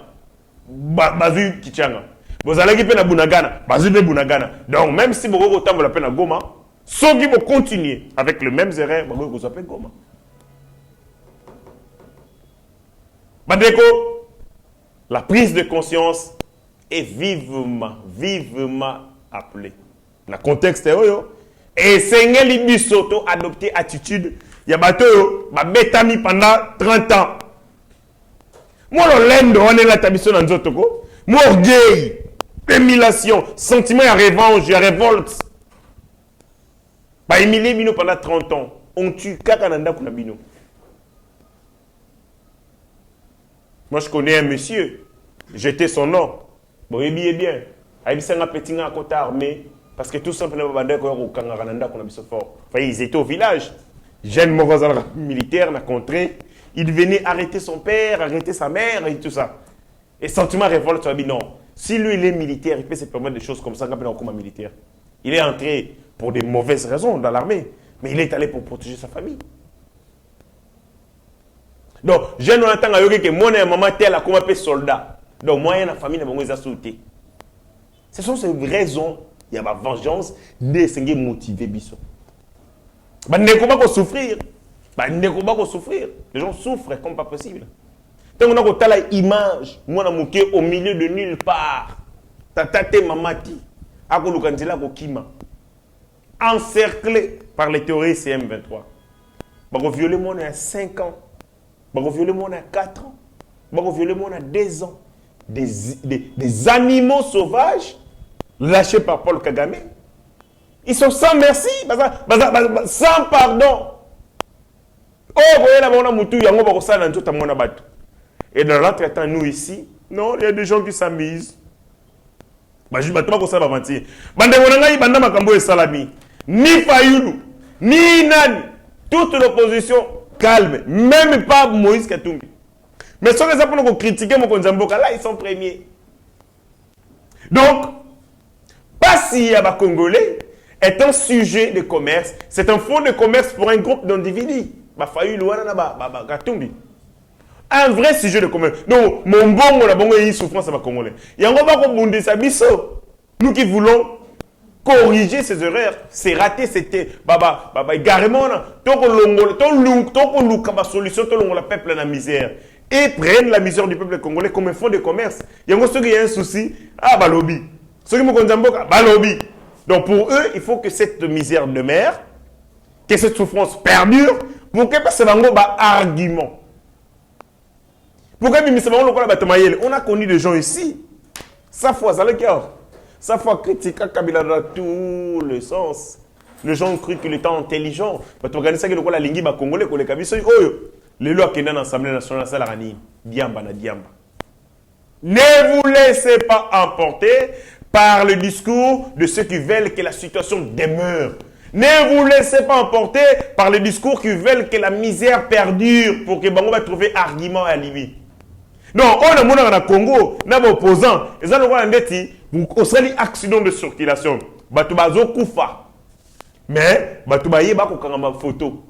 Bazu Kichanga. Vous allez na Bunagana, Bazu de Bunagana. Donc même si vous avez la peine à Goma, ceux qui vont continuer avec le même erreur, vous appelez Goma. Bandeko, la prise de conscience est vivement appelée. Le contexte est yo. Et Sengeli Bisoto adopté attitude. Il y a bateau, betami pendant 30 ans. Moi, l'endo, on est là, tabisso dans Nzotoko. Moi, orgueil, émulation, sentiment à revanche, à révolte. Bah, Émilie Bino pendant 30 ans. On tue Kakananda Kunabino. Moi, je connais un monsieur. J'étais son nom. Bon, il est bien. Il y a un petit à côté armé. Parce que tout simplement, ils étaient au village. Jeune mauvais militaire, n'a contré. Il venait arrêter son père, arrêter sa mère et tout ça. Et sentiment révolte, tu as dit non. Si lui, il est militaire, il peut se permettre des choses comme ça, comme un militaire. Il est entré pour des mauvaises raisons dans l'armée, mais il est allé pour protéger sa famille. Donc, je ne entends que moi, et maman, tel a comme un soldat. Donc, moi, et la famille, ils ont sauté. Ce sont ces raisons, il y a ma vengeance, de motiver Bisso. Il ne faut pas souffrir. Il ne faut pas souffrir. Les gens souffrent comme pas possible. Tant qu'on a une image, moi, au milieu de nulle part. tatate mamati akolukanzela kokima encerclé par les terroristes M23. Bako violer mon à 5 ans. Bako violer mon à 4 ans. Bako violer mon à 2 ans. Des animaux sauvages lâchés par Paul Kagame. Ils sont sans merci, sans pardon. Oh, vous voyez là, on a moutou, yango bako sa nan tout à mon abattu. Et dans l'entretemps, nous ici, non, il y a des gens qui s'amusent. Je ne sais pas comment ça va mentir. Banda makambo et salami. Ni Fayoulou, ni Nani, toute l'opposition calme, même pas Moïse Katumbi. Mais ceux qui ont critiqué mon Konzamboka, là, ils sont premiers. Donc, pas si Yaba Congolais est un sujet de commerce, c'est un fonds de commerce pour un groupe d'individus. Fayoulou, Katumbi. Un vrai sujet de commerce. Donc, mon bon, la bonne souffrance à Congolais. Il y a un peu de biso. Nous qui voulons corriger ces erreurs, c'est raté, c'était égarément, tant qu'on loue solution, tant qu'on la peuple la misère. Et prennent la misère du peuple congolais comme un fonds de commerce. Il y a ceux qui ont un souci, balobi. Ceux qui me balobi. Donc pour eux, il faut que cette misère demeure, que cette souffrance perdure, pour que ce soit un argument. Pourquoi on a connu des gens ici, ça fois, ça le cœur. Ça fois critiquer Kabila dans tous les sens. Les gens ont cru qu'il était intelligent. Tu regardes ça que la lingui ba congolais ko le kabiso les lois qui dans l'Assemblée nationale ça la rani diamba na diamba. Ne vous laissez pas emporter par le discours de ceux qui veulent que la situation demeure. Ne vous laissez pas emporter par le discours qui veulent que la misère perdure pour que Bango va trouver argument à alibi. Non, on a mon na Congo, na opposant, ils ont un ndeti, vous avez accident de circulation. Batu bazo kufa. Mais batu baye ba ko kangama photo.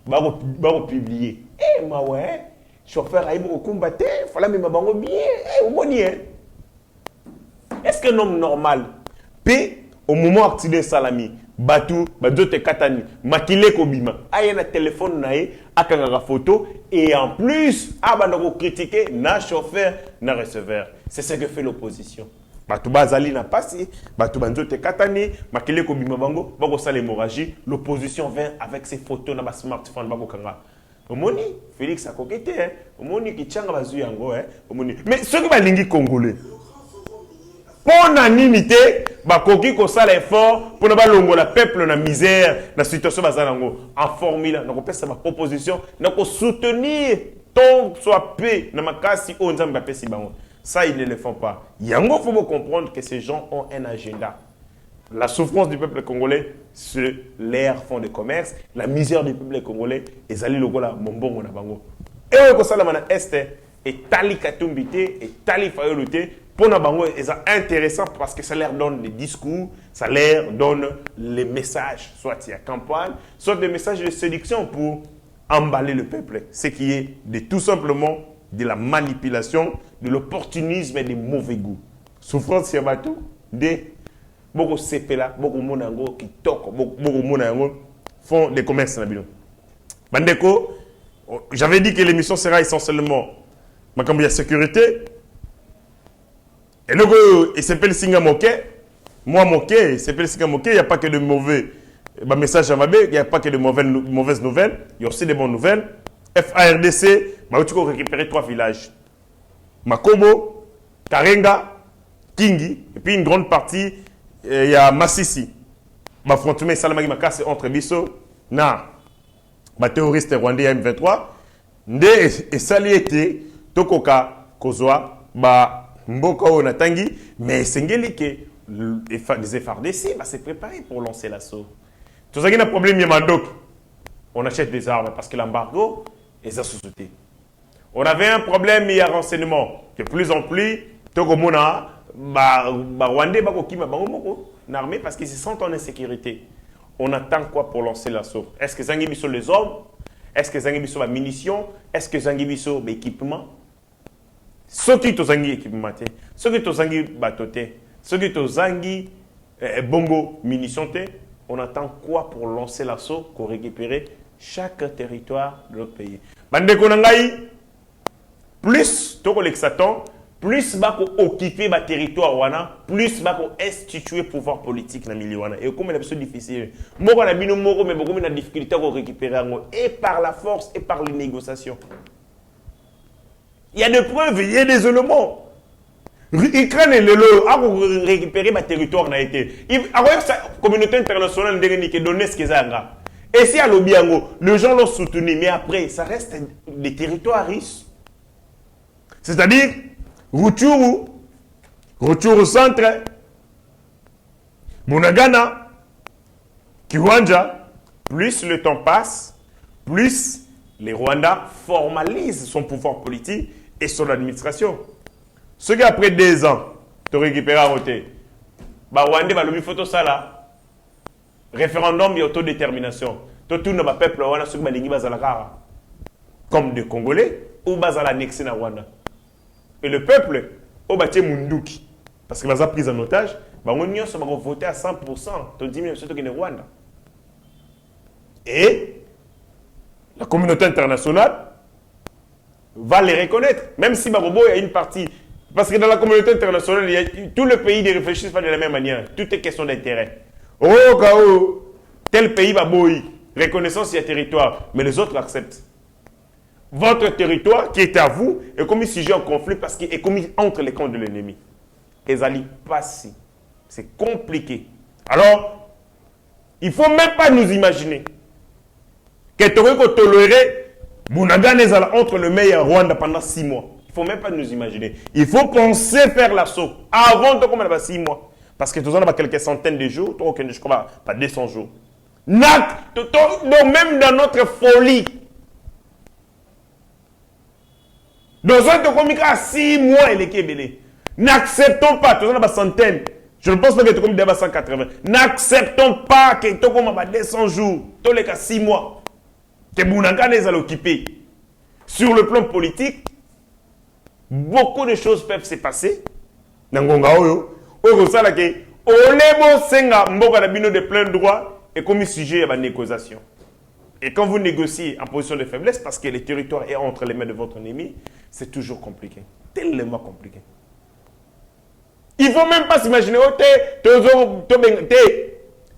Ba ko publier. Eh ma ouais, chauffeur aïe ko combattre, fallait me bango bien. Eh omoni hein. Est-ce qu'un homme normal peut au moment accident salami batu bazote katani makile ko bima aye na téléphone nae akanga photo et en plus abandako critiquer na chauffeur na receveur. C'est ce que fait l'opposition. Batu bazali na passé, batu banzote katani makile ko bima bango bako sala hémorragie, l'opposition vient avec ses photos na ba smartphone bako kanga. Omoni Félix a coquetté hein, omoni ki tchanga bazu yango hein, omoni. Mais ceux qui balingi congolais pour l'unanimité, bakoki ko sala effort pour ne pas longola peuple na misère, la situation bazalango en formule, na ko pesa ma proposition, na ko soutenir tant soit paix na makasi o nzamba pesi bango. Ça ils ne le font pas. Yango faut comprendre que ces gens ont un agenda. La souffrance du peuple congolais, c'est leur fonds de commerce, la misère du peuple congolais, et zali logola mombongo na bango. Et ko sala mana este et tali katumbite et tali fayolute. Pour nous, c'est intéressant parce que ça leur donne des discours, ça leur donne les messages, soit il y a campagne, soit des messages de séduction pour emballer le peuple. Ce qui est de tout simplement de la manipulation, de l'opportunisme et du mauvais goût. Souffrance, c'est tout. Beaucoup de CPLA, beaucoup de monde qui toquent, beaucoup de monde font des commerces. Bandeko, j'avais dit que l'émission sera essentiellement ma sécurité. Et donc, il s'appelle Singa Moké. Moi, Moké, il s'appelle Singa Moké. Il n'y a pas que de mauvais messages à Mabé. Il n'y a pas que de mauvaises nouvelles. Il y a aussi des bonnes nouvelles. FARDC, tu peux récupérer 3 villages. Makobo, Karenga, Kingi. Et puis une grande partie, il y a Massissi. Frontumé Salamagi Makase entre Bisso, na, terroriste rwandais M23. Nde et Saliete, Tokoka, Kozwa, Mboka o Natangi, mais Sengeli que les FARDC va se préparer pour lancer l'assaut. Tout ça qui a un problème, on achète des armes parce que l'embargo est sous-souté. On avait un problème, il y a renseignement. De plus en plus, Togomona, Rwandais, une armée parce qu'ils se sentent en insécurité. On attend quoi pour lancer l'assaut? Est-ce que Zangibi sont les hommes? Est-ce que Zangibi sont la munition? Est-ce que Zangibi sont l'équipement? Ceux qui ont équipement, ceux qui ont batoté, ceux qui ont bongo munitions, on attend quoi pour lancer l'assaut, pour récupérer chaque territoire de notre pays. Bande Konangaï, plus Toko Lexaton, plus bako occuper ba territoire wana, plus bako instituer pouvoir politique na milieu wana. Et comme c'est difficile, moko na bino moko mais beaucoup na difficulté à récupérer ngo et par la force et par les négociations. Il y a des preuves, il y a des éléments. Ukraine et le a récupéré ma territoire na été. Alors la communauté internationale n'a donné ce qu'ils ont. Et si à l'Obiango, les gens l'ont soutenu, mais après, ça reste des territoires riches. C'est-à-dire, Rutshuru centre, Bunagana, Kiwanja, plus le temps passe, plus les Rwandais formalisent son pouvoir politique et son administration. Ce qui après 2 ans, tu récupères à côté. Rwandais va le photo ça là. Référendum et autodétermination. Tout le peuple wana ceux qui bazala comme des Congolais ou bazala annexé na Rwanda. Et le peuple au bâti munduki parce que baza pris en otage, on va voter à 100%. Tu dis mais surtout que Rwanda. Et la communauté internationale va les reconnaître, même si Barobo il y a une partie. Parce que dans la communauté internationale, tous les pays ne réfléchissent pas de la même manière. Tout est question d'intérêt. Oh, Kao, tel pays va boy, reconnaissance il y a territoire, mais les autres acceptent. Votre territoire qui est à vous est comme un sujet en conflit parce qu'il est commis entre les camps de l'ennemi. Et ça n'y passe. C'est compliqué. Alors, il ne faut même pas nous imaginer que tu aurais toléré Bunagana entre le meilleur Rwanda pendant 6 mois. Il ne faut même pas nous imaginer. Il faut penser faire l'assaut avant de commencer 6 mois. Parce que nous avons quelques centaines de jours, je crois pas 200 jours. Donc même dans notre folie, dans un document à 6 mois, il est kébélé. N'acceptons pas, nous avons des centaines. Je ne pense pas que tu comme 180. N'acceptons pas que tu comme 200 jours, tous les cas 6 mois, que Bunagana est occupé. Sur le plan politique, beaucoup de choses peuvent se passer. Nangonga oyo. De plein droit et comme sujet à la négociation. Et quand vous négociez en position de faiblesse, parce que le territoire est entre les mains de votre ennemi, c'est toujours compliqué. Tellement compliqué. Il ne faut même pas s'imaginer,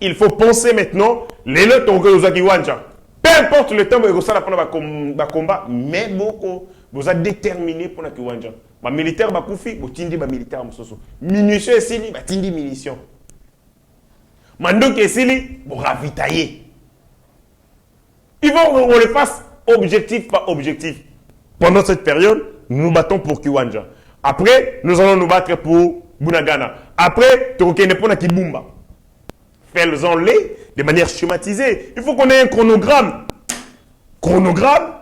il faut penser maintenant, peu importe le temps, vous combat, mais beaucoup, vous êtes déterminé pour la Kiwanja. Les militaires sont koufi, vous tindi les militaires mososo. Munitions et sili, vous tindi munitions. Mandok et sili, vous ravitaillez. Ils vont on le fasse objectif par objectif. Pendant cette période, nous nous battons pour Kiwanja. Après, nous allons nous battre pour Bunagana. Après, Torokene pour Kibumba. Faisons-les de manière schématisée. Il faut qu'on ait un chronogramme. Chronogramme,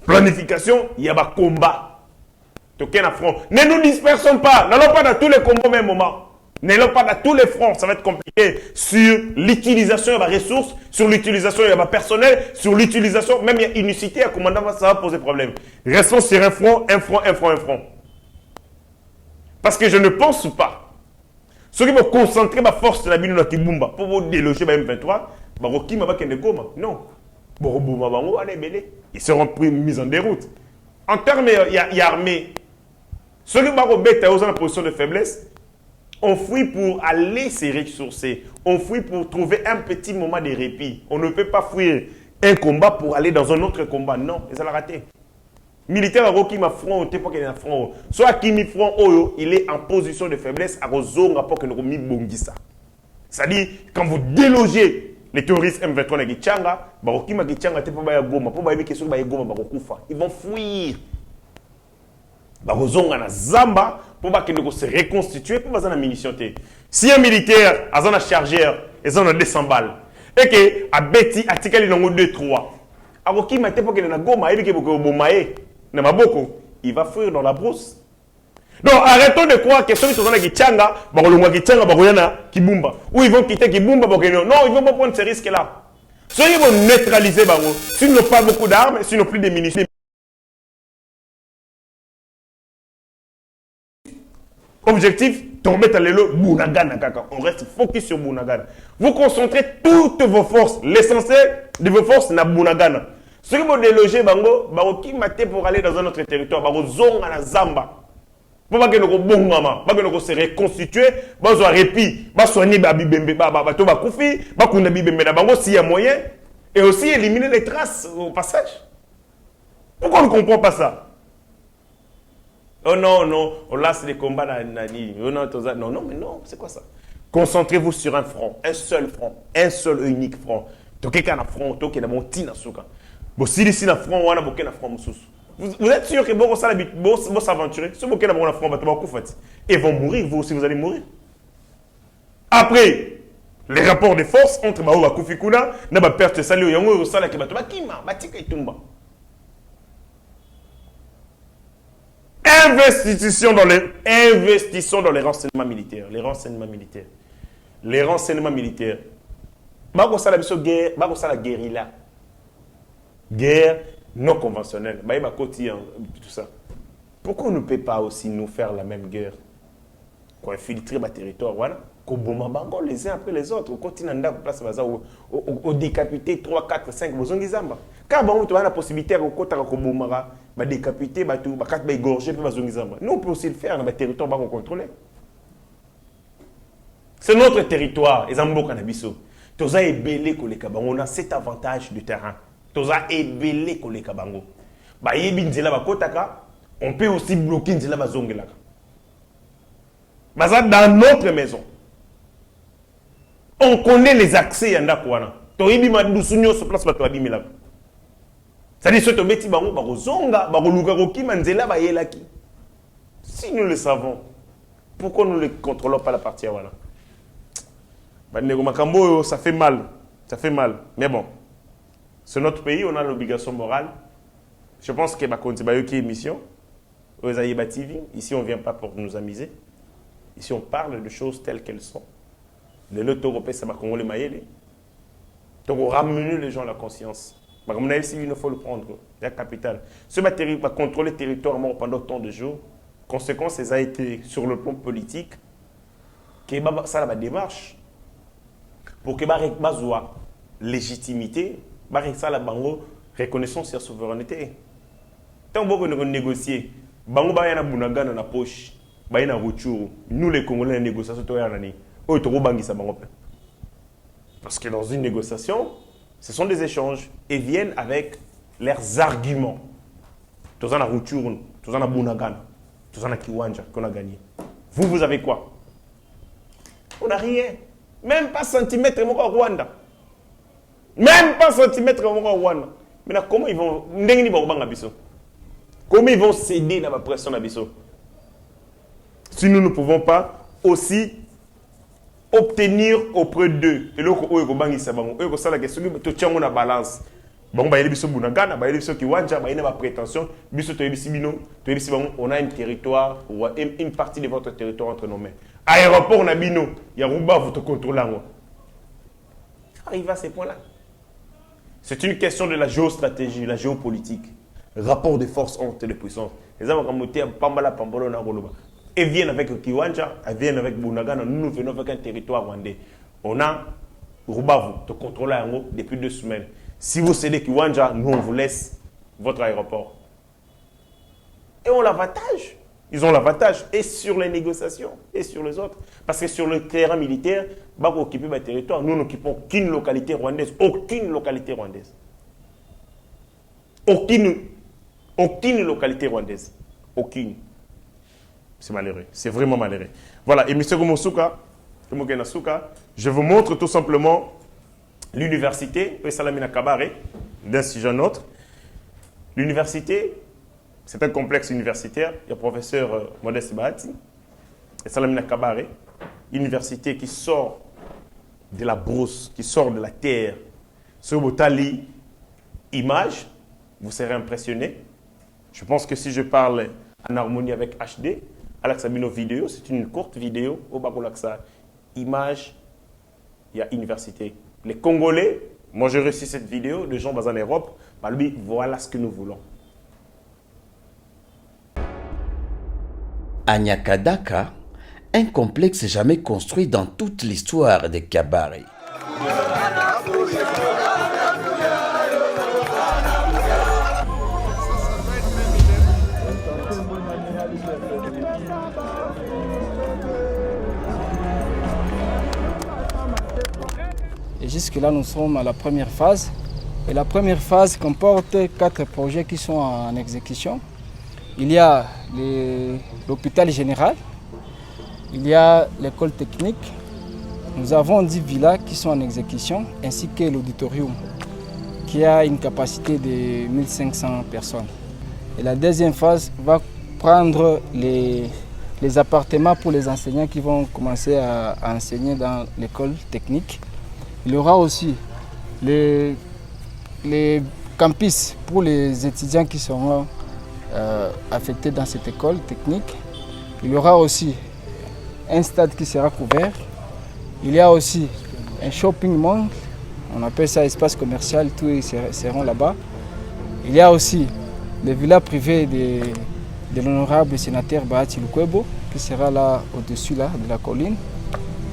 planification, il y a un combat. Ne nous dispersons pas. N'allons pas dans tous les combats au même moment. N'allons pas dans tous les fronts. Ça va être compliqué. Sur l'utilisation de la ressource, sur l'utilisation de la personnel, sur l'utilisation, même il y a unicité à commandant, ça va poser problème. Restons sur un front, un front, un front, un front. Parce que je ne pense pas. Ceux qui vont concentrer ma force de la bine dans Kibumba pour vous déloger M23, non. Ils seront mis en déroute. En termes, il y a armée. Ceux qui sont en position de faiblesse, on fuit pour aller se ressourcer. On fuit pour trouver un petit moment de répit. On ne peut pas fuir un combat pour aller dans un autre combat. Non, ils ont raté. Militaire qui m'a front, pas qu'il est en front. Soit qui m'a front, il est en position de faiblesse à zone rapport que nous mis bongisa. C'est-à-dire quand vous délogez les terroristes M23 na Gichanga, baroki ma Gichanga te pas Goma, pas ba question ba Goma barokufa. Ils vont fuir. Barozonga na Zamba pour pas que nous se reconstituer pour pas na munition té. Si un militaire a un chargeur, ils ont 200 balles et que a beti article nango 2 3. Aroki ma te pas que na Goma et que bomaye. Il va fuir dans la brousse. Donc arrêtons de croire que ceux qui sont dans la Gichanga, Kibumba, ou ils vont quitter Kibumba, non, ils ne vont pas prendre ces risques-là. Ceux qui vont neutraliser Bango, s'ils n'ont pas beaucoup d'armes, s'ils n'ont plus de munitions. Objectif, tomber dans l'élo, Bunagana, on reste focus sur Bunagana. Vous concentrez toutes vos forces, l'essentiel de vos forces, na Bunagana. Ceux qui vont déloger Bango, qui maté pour aller dans un autre territoire, Bango zonga na Zamba. Pour que nous bongama, pour que nous se reconstituer, pour soit répit, pour soigner babi bembe, bato bakoufi, pour qu'on babi bembe d'abord s'il y a moyen, et aussi éliminer les traces au passage. Pourquoi on ne comprend pas ça? Oh non, non, on laisse les combats dans non, non, mais non, c'est quoi ça? Concentrez-vous sur un front, un seul et unique front. Toké kana front, toké na monti na souka. Bon, si ici na front, on a boké na front moussous. Vous êtes sûr que vous s'aventurer? Si vous avez un front, ils vont mourir, vous aussi vous allez mourir. Après, les rapports de force entre Baoua Koufikuna, n'a pas perte salut, yango au salaire qui va kima, batika itumba. Investissons dans les renseignements militaires. Les renseignements militaires. Les renseignements militaires. Bako sala biso guerre, bako sala guérilla. Guerre non conventionnelle. Baïba koti tout ça. Pourquoi on ne peut pas aussi nous faire la même guerre? Qu'on infiltrer ma territoire, voilà. Qu'on bombe bango les uns après les autres. Au continent d'Afrique, place baza au décapiter 3, 4, 5 bozongizamba. Car bon, tu as la possibilité au côté de bomara, ba décapiter, ba tout, ba 4 ba égorger puis bazongizamba. Nous on peut aussi le faire dans le territoire qu'on contrôler. C'est notre territoire, les ambo canabiso. Toza ebelé ko les kabango, on a cet avantage du terrain. Toza ebelé ko les kabango. Ba yebi nzela ba kotaka, on peut aussi bloquer nzela ba zongelaka. Baza dans notre maison. On connaît les accès à Ndakwana. Toibi madusunyo sur place bato abimela. C'est-à-dire que tu bango bazonga, bazoluka kokima nzela ba yelaki. Si nous le savons, pourquoi nous ne contrôlons pas la partie voilà? Ça fait mal. Ça fait mal. Mais bon, c'est notre pays, on a l'obligation morale. Je pense que c'est une mission. Ici, on ne vient pas pour nous amuser. Ici, on parle de choses telles qu'elles sont. Le lot européen, c'est Congolais Maïli. Donc, on ramène les gens à la conscience. Il faut le prendre. C'est la capitale. Ce matériel va contrôler le territoire pendant tant de jours. Conséquence, ça a été sur le plan politique. Ça, la démarche. Pour que la légitimité, ça la reconnaissance de la souveraineté. Tant que nous négocier, bango ba yana bunaga na poche, ba yana retour. Nous les Congolais négociation to yana ni. O to bangisa bango. Parce que dans une négociation, ce sont des échanges et viennent avec leurs arguments. Tous en a retour, tous en a bunaga, tous en a kiwanja qu'on a gagné. Vous avez quoi? On n'a rien. Même pas centimètre au Rwanda. Même pas centimètre au Rwanda. Mais comment ils vont... Comment ils vont céder dans la pression d'Abisso? Si nous ne pouvons pas aussi obtenir auprès d'eux. Et là, on a balance. Bon, on a un territoire, une partie de votre territoire entre nos mains. Aéroport, on a bino. Il y a Rouba, vous te contrôlez. Arrive à ces points-là. C'est une question de la géostratégie, la géopolitique. Rapport de force entre les puissances. Les hommes et viennent avec Kiwanja, ils viennent avec Bunagana. Nous venons avec un territoire rwandais. On a Rouba, vous te contrôlez depuis 2 semaines. Si vous cédez Kiwanja, nous on vous laisse votre aéroport. Et on l'avantage. Ils ont l'avantage et sur les négociations et sur les autres. Parce que sur le terrain militaire, on va occuper le territoire. Nous n'occupons aucune localité rwandaise. Aucune localité rwandaise. Aucune localité rwandaise. Aucune. C'est malheureux. C'est vraiment malheureux. Voilà. Et M. Gomosuka, je vous montre tout simplement l'université, Salamina Kabare, d'un sujet à un autre. L'université, c'est un complexe universitaire. Il y a le professeur Modeste Bahati et Salamina Kabare, université qui sort de la brousse, qui sort de la terre. Sur Botali, image, vous serez impressionné. Je pense que si je parle en harmonie avec HD, Alaxamino vidéo, c'est une courte vidéo au Bakolaksa. Image, il y a université. Les Congolais, moi j'ai reçu cette vidéo de gens basés en Europe, bah lui, voilà ce que nous voulons. À Nyakadaka, un complexe jamais construit dans toute l'histoire de Kabare. Jusque-là, nous sommes à la première phase. Et la première phase comporte 4 projets qui sont en exécution. Il y a l'hôpital général, il y a l'école technique, nous avons 10 villas qui sont en exécution, ainsi que l'auditorium, qui a une capacité de 1500 personnes. Et la deuxième phase va prendre les appartements pour les enseignants qui vont commencer à enseigner dans l'école technique. Il y aura aussi les campus pour les étudiants qui seront affectés dans cette école technique. Il y aura aussi un stade qui sera couvert. Il y a aussi un shopping mall, on appelle ça espace commercial, tous ils seront là-bas. Il y a aussi les villas privées de l'honorable sénateur Bahati Lukwebo qui sera là au-dessus là, de la colline.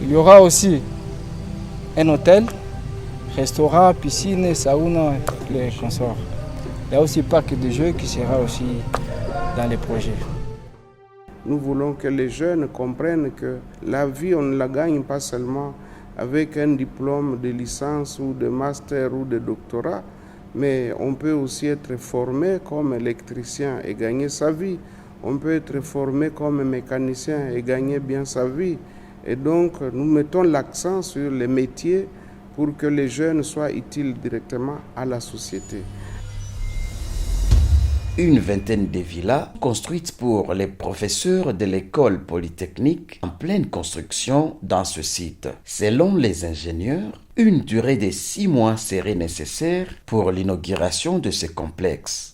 Il y aura aussi un hôtel, restaurant, piscine, sauna, les consorts. Il y a aussi un parc de jeux qui sera aussi dans les projets. Nous voulons que les jeunes comprennent que la vie, on ne la gagne pas seulement avec un diplôme de licence ou de master ou de doctorat, mais on peut aussi être formé comme électricien et gagner sa vie. On peut être formé comme mécanicien et gagner bien sa vie. Et donc, nous mettons l'accent sur les métiers pour que les jeunes soient utiles directement à la société. Une vingtaine de villas construites pour les professeurs de l'école polytechnique en pleine construction dans ce site. Selon les ingénieurs, une durée de 6 mois serait nécessaire pour l'inauguration de ce complexe.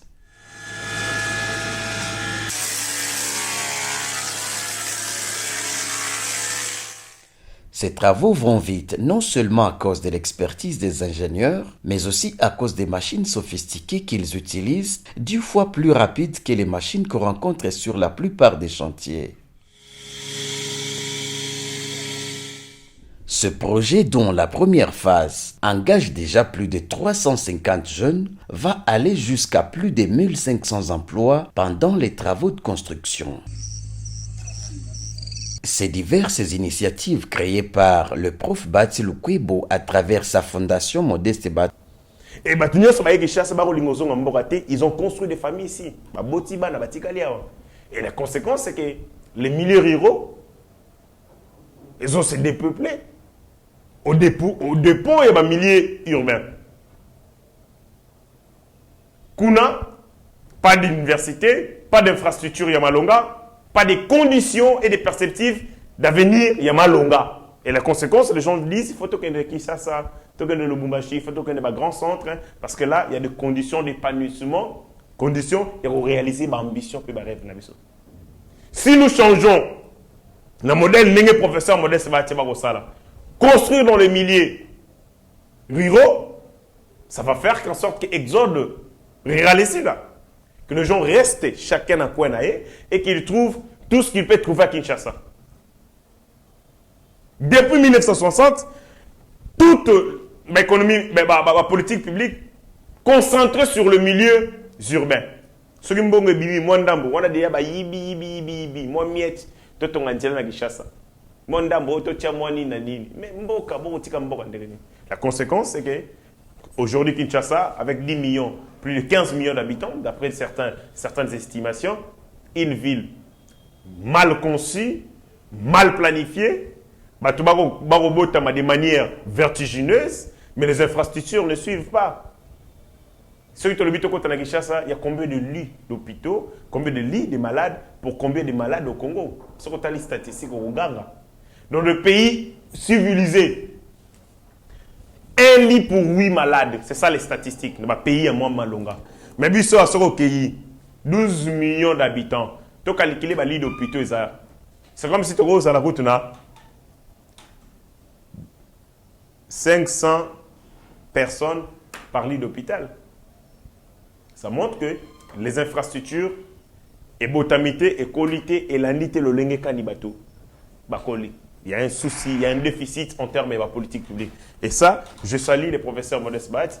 Ces travaux vont vite, non seulement à cause de l'expertise des ingénieurs, mais aussi à cause des machines sophistiquées qu'ils utilisent, 10 fois plus rapides que les machines qu'on rencontre sur la plupart des chantiers. Ce projet, dont la première phase engage déjà plus de 350 jeunes, va aller jusqu'à plus de 1500 emplois pendant les travaux de construction. Ces diverses initiatives créées par le prof Bahati Lukwebo à travers sa fondation Modeste Bahati. Et ils ont construit des familles ici. Et la conséquence, c'est que les milieux ruraux, ils ont se dépeuplé. Au dépôt, il y a un milieu urbain. Kuna, pas d'université, pas d'infrastructure Yamalonga, pas de conditions et des perspectives d'avenir Yamalonga. Et la conséquence, les gens disent il faut qu'il y ait Kinshasa, il faut qu'il y ait Lubumbashi, il faut qu'il y ait un grand centre, hein, parce que là, il y a des conditions d'épanouissement, conditions pour réaliser ma ambition et ma rêve. Si nous changeons le modèle n'est professeur Modeste Bahati Lukwebo, construire dans les milieux ruraux, ça va faire qu'en sorte que l'exode réalisé là. Que les gens restent chacun à coin et qu'ils trouvent tout ce qu'ils peuvent trouver à Kinshasa. Depuis 1960, toute l'économie, la politique publique concentrée sur le milieu urbain. Ce qui me dit, moi, on a déjà yibi, moi, miette, tout on a dit à Kinshasa. La conséquence, c'est que aujourd'hui, Kinshasa, avec 10 millions, plus de 15 millions d'habitants, d'après certaines estimations, une ville mal conçue, mal planifiée, de manière vertigineuse, mais les infrastructures ne suivent pas. Ceux qui ont le but au Kinshasa, il y a combien de lits d'hôpitaux, combien de lits de malades pour combien de malades au Congo? Ce sont les statistiques au Ouganda. Dans le pays civilisé, un lit pour 8 malades. C'est ça les statistiques. Dans le pays, il y a moins malonga. Mais puis, ça, au pays, 12 millions d'habitants. Tu as calculé les lits d'hôpitaux. C'est comme si tu as la route, 500 personnes par lit d'hôpital. Ça montre que les infrastructures, et botamité, et qualité, et l'anité, le lengue kanibato, bakoli. Il y a un souci, il y a un déficit en termes de la politique publique. Et ça, je salue les professeurs Modeste Bahati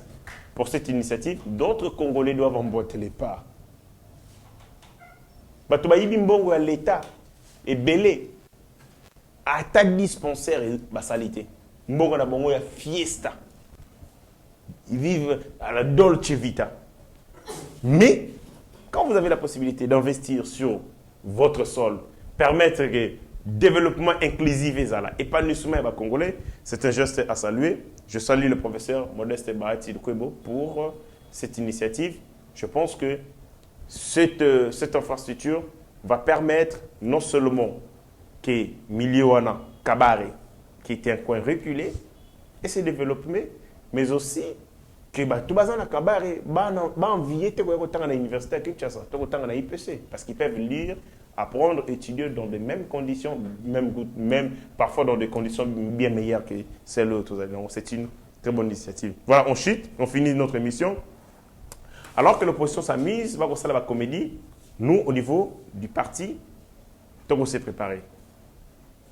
pour cette initiative. D'autres Congolais doivent emboîter les pas. L'État est belé. Attaque dispensaire et basalité. Mbongo na bongo ya fiesta. ils vivent à la dolce vita. Mais quand vous avez la possibilité d'investir sur votre sol, permettre que développement inclusif et épanouissement des Congolais, c'est un geste à saluer. Je salue le professeur Modeste Bahati de Kwebo pour cette initiative. Je pense que cette infrastructure va permettre non seulement que Milioana, Kabare, qui était un coin reculé, et se développer, mais aussi que tout le monde Kabare va envier à l'université à Kinshasa, à l'IPC, parce qu'ils peuvent lire, apprendre, étudier dans les mêmes conditions, même parfois dans des conditions bien meilleures que celles autres. Donc c'est une très bonne initiative. Voilà, on chute, on finit notre émission. Alors que l'opposition s'amuse, va commencer la comédie, nous, au niveau du parti, on s'est préparé.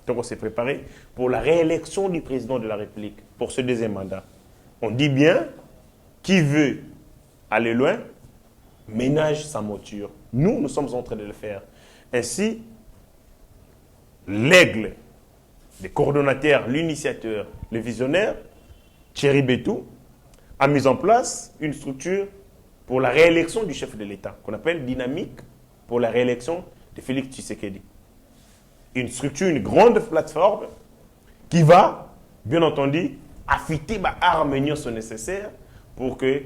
Donc on s'est préparé pour la réélection du président de la République, pour ce deuxième mandat. On dit bien, qui veut aller loin, ménage sa monture. Nous sommes en train de le faire. Ainsi, l'aigle, le coordonnateur, l'initiateur, le visionnaire, Thierry Betou, a mis en place une structure pour la réélection du chef de l'État, qu'on appelle Dynamique pour la réélection de Félix Tshisekedi. Une structure, une grande plateforme qui va, bien entendu, affûter les armes sont nécessaires pour que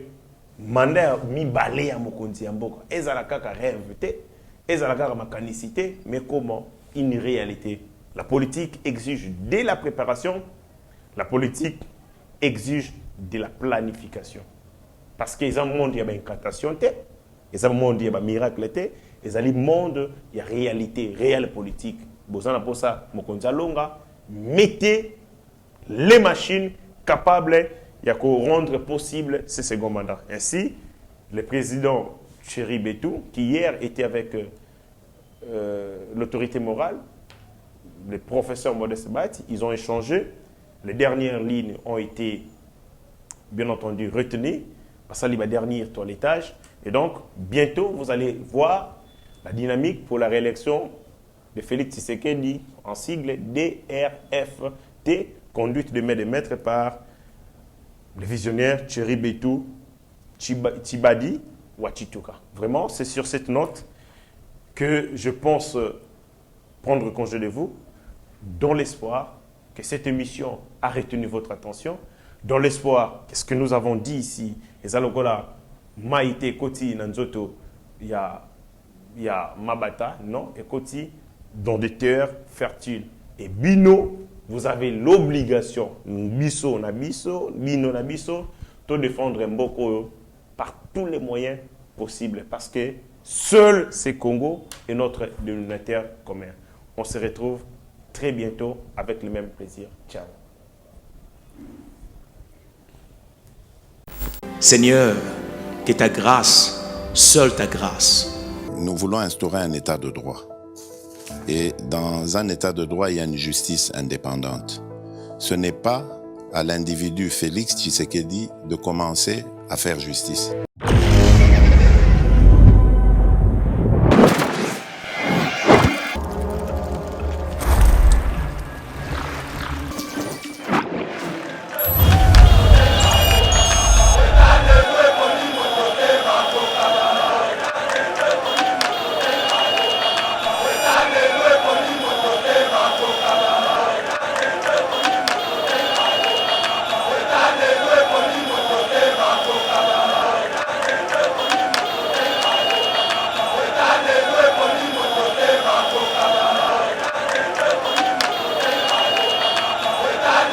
mandat mi balé à Mokonzi Amboka. Et ça la réinvité, et ça la mécanicité, mais comment une réalité. La politique exige dès la préparation, la politique exige de la planification. Parce qu'ils ont un monde, il y a une incantation, ils ont un monde, il y a un miracle, ils ont un monde, il y a réalité, réelle politique. Pour ça, mettez les machines capables de rendre possible ce second mandat. Ainsi, le président Thierry Betou, qui hier était avec l'autorité morale, le professeur Modeste Bahati, ils ont échangé. Les dernières lignes ont été, bien entendu, retenues. Ça, c'est le dernier toilettage. Et donc, bientôt, vous allez voir la dynamique pour la réélection de Félix Tshisekedi en sigle DRFT, conduite de main de maître par le visionnaire Thierry Betou Tibadi Wachituka. Vraiment, c'est sur cette note que je pense prendre congé de vous, dans l'espoir que cette émission a retenu votre attention, dans l'espoir que ce que nous avons dit ici, les alogola, Maïté, Koti, Nanzoto, il y a Mabata, non, et Koti, dans des terres fertiles. Et Bino, vous avez l'obligation, Biso, Bino, Nabiso, de défendre Mboko par tous les moyens possibles. Parce que seul ce Congo est notre dénominateur commun. On se retrouve très bientôt avec le même plaisir. Ciao. Seigneur, que ta grâce, seule ta grâce. Nous voulons instaurer un état de droit. Et dans un état de droit, il y a une justice indépendante. Ce n'est pas à l'individu Félix Tshisekedi de commencer à faire justice.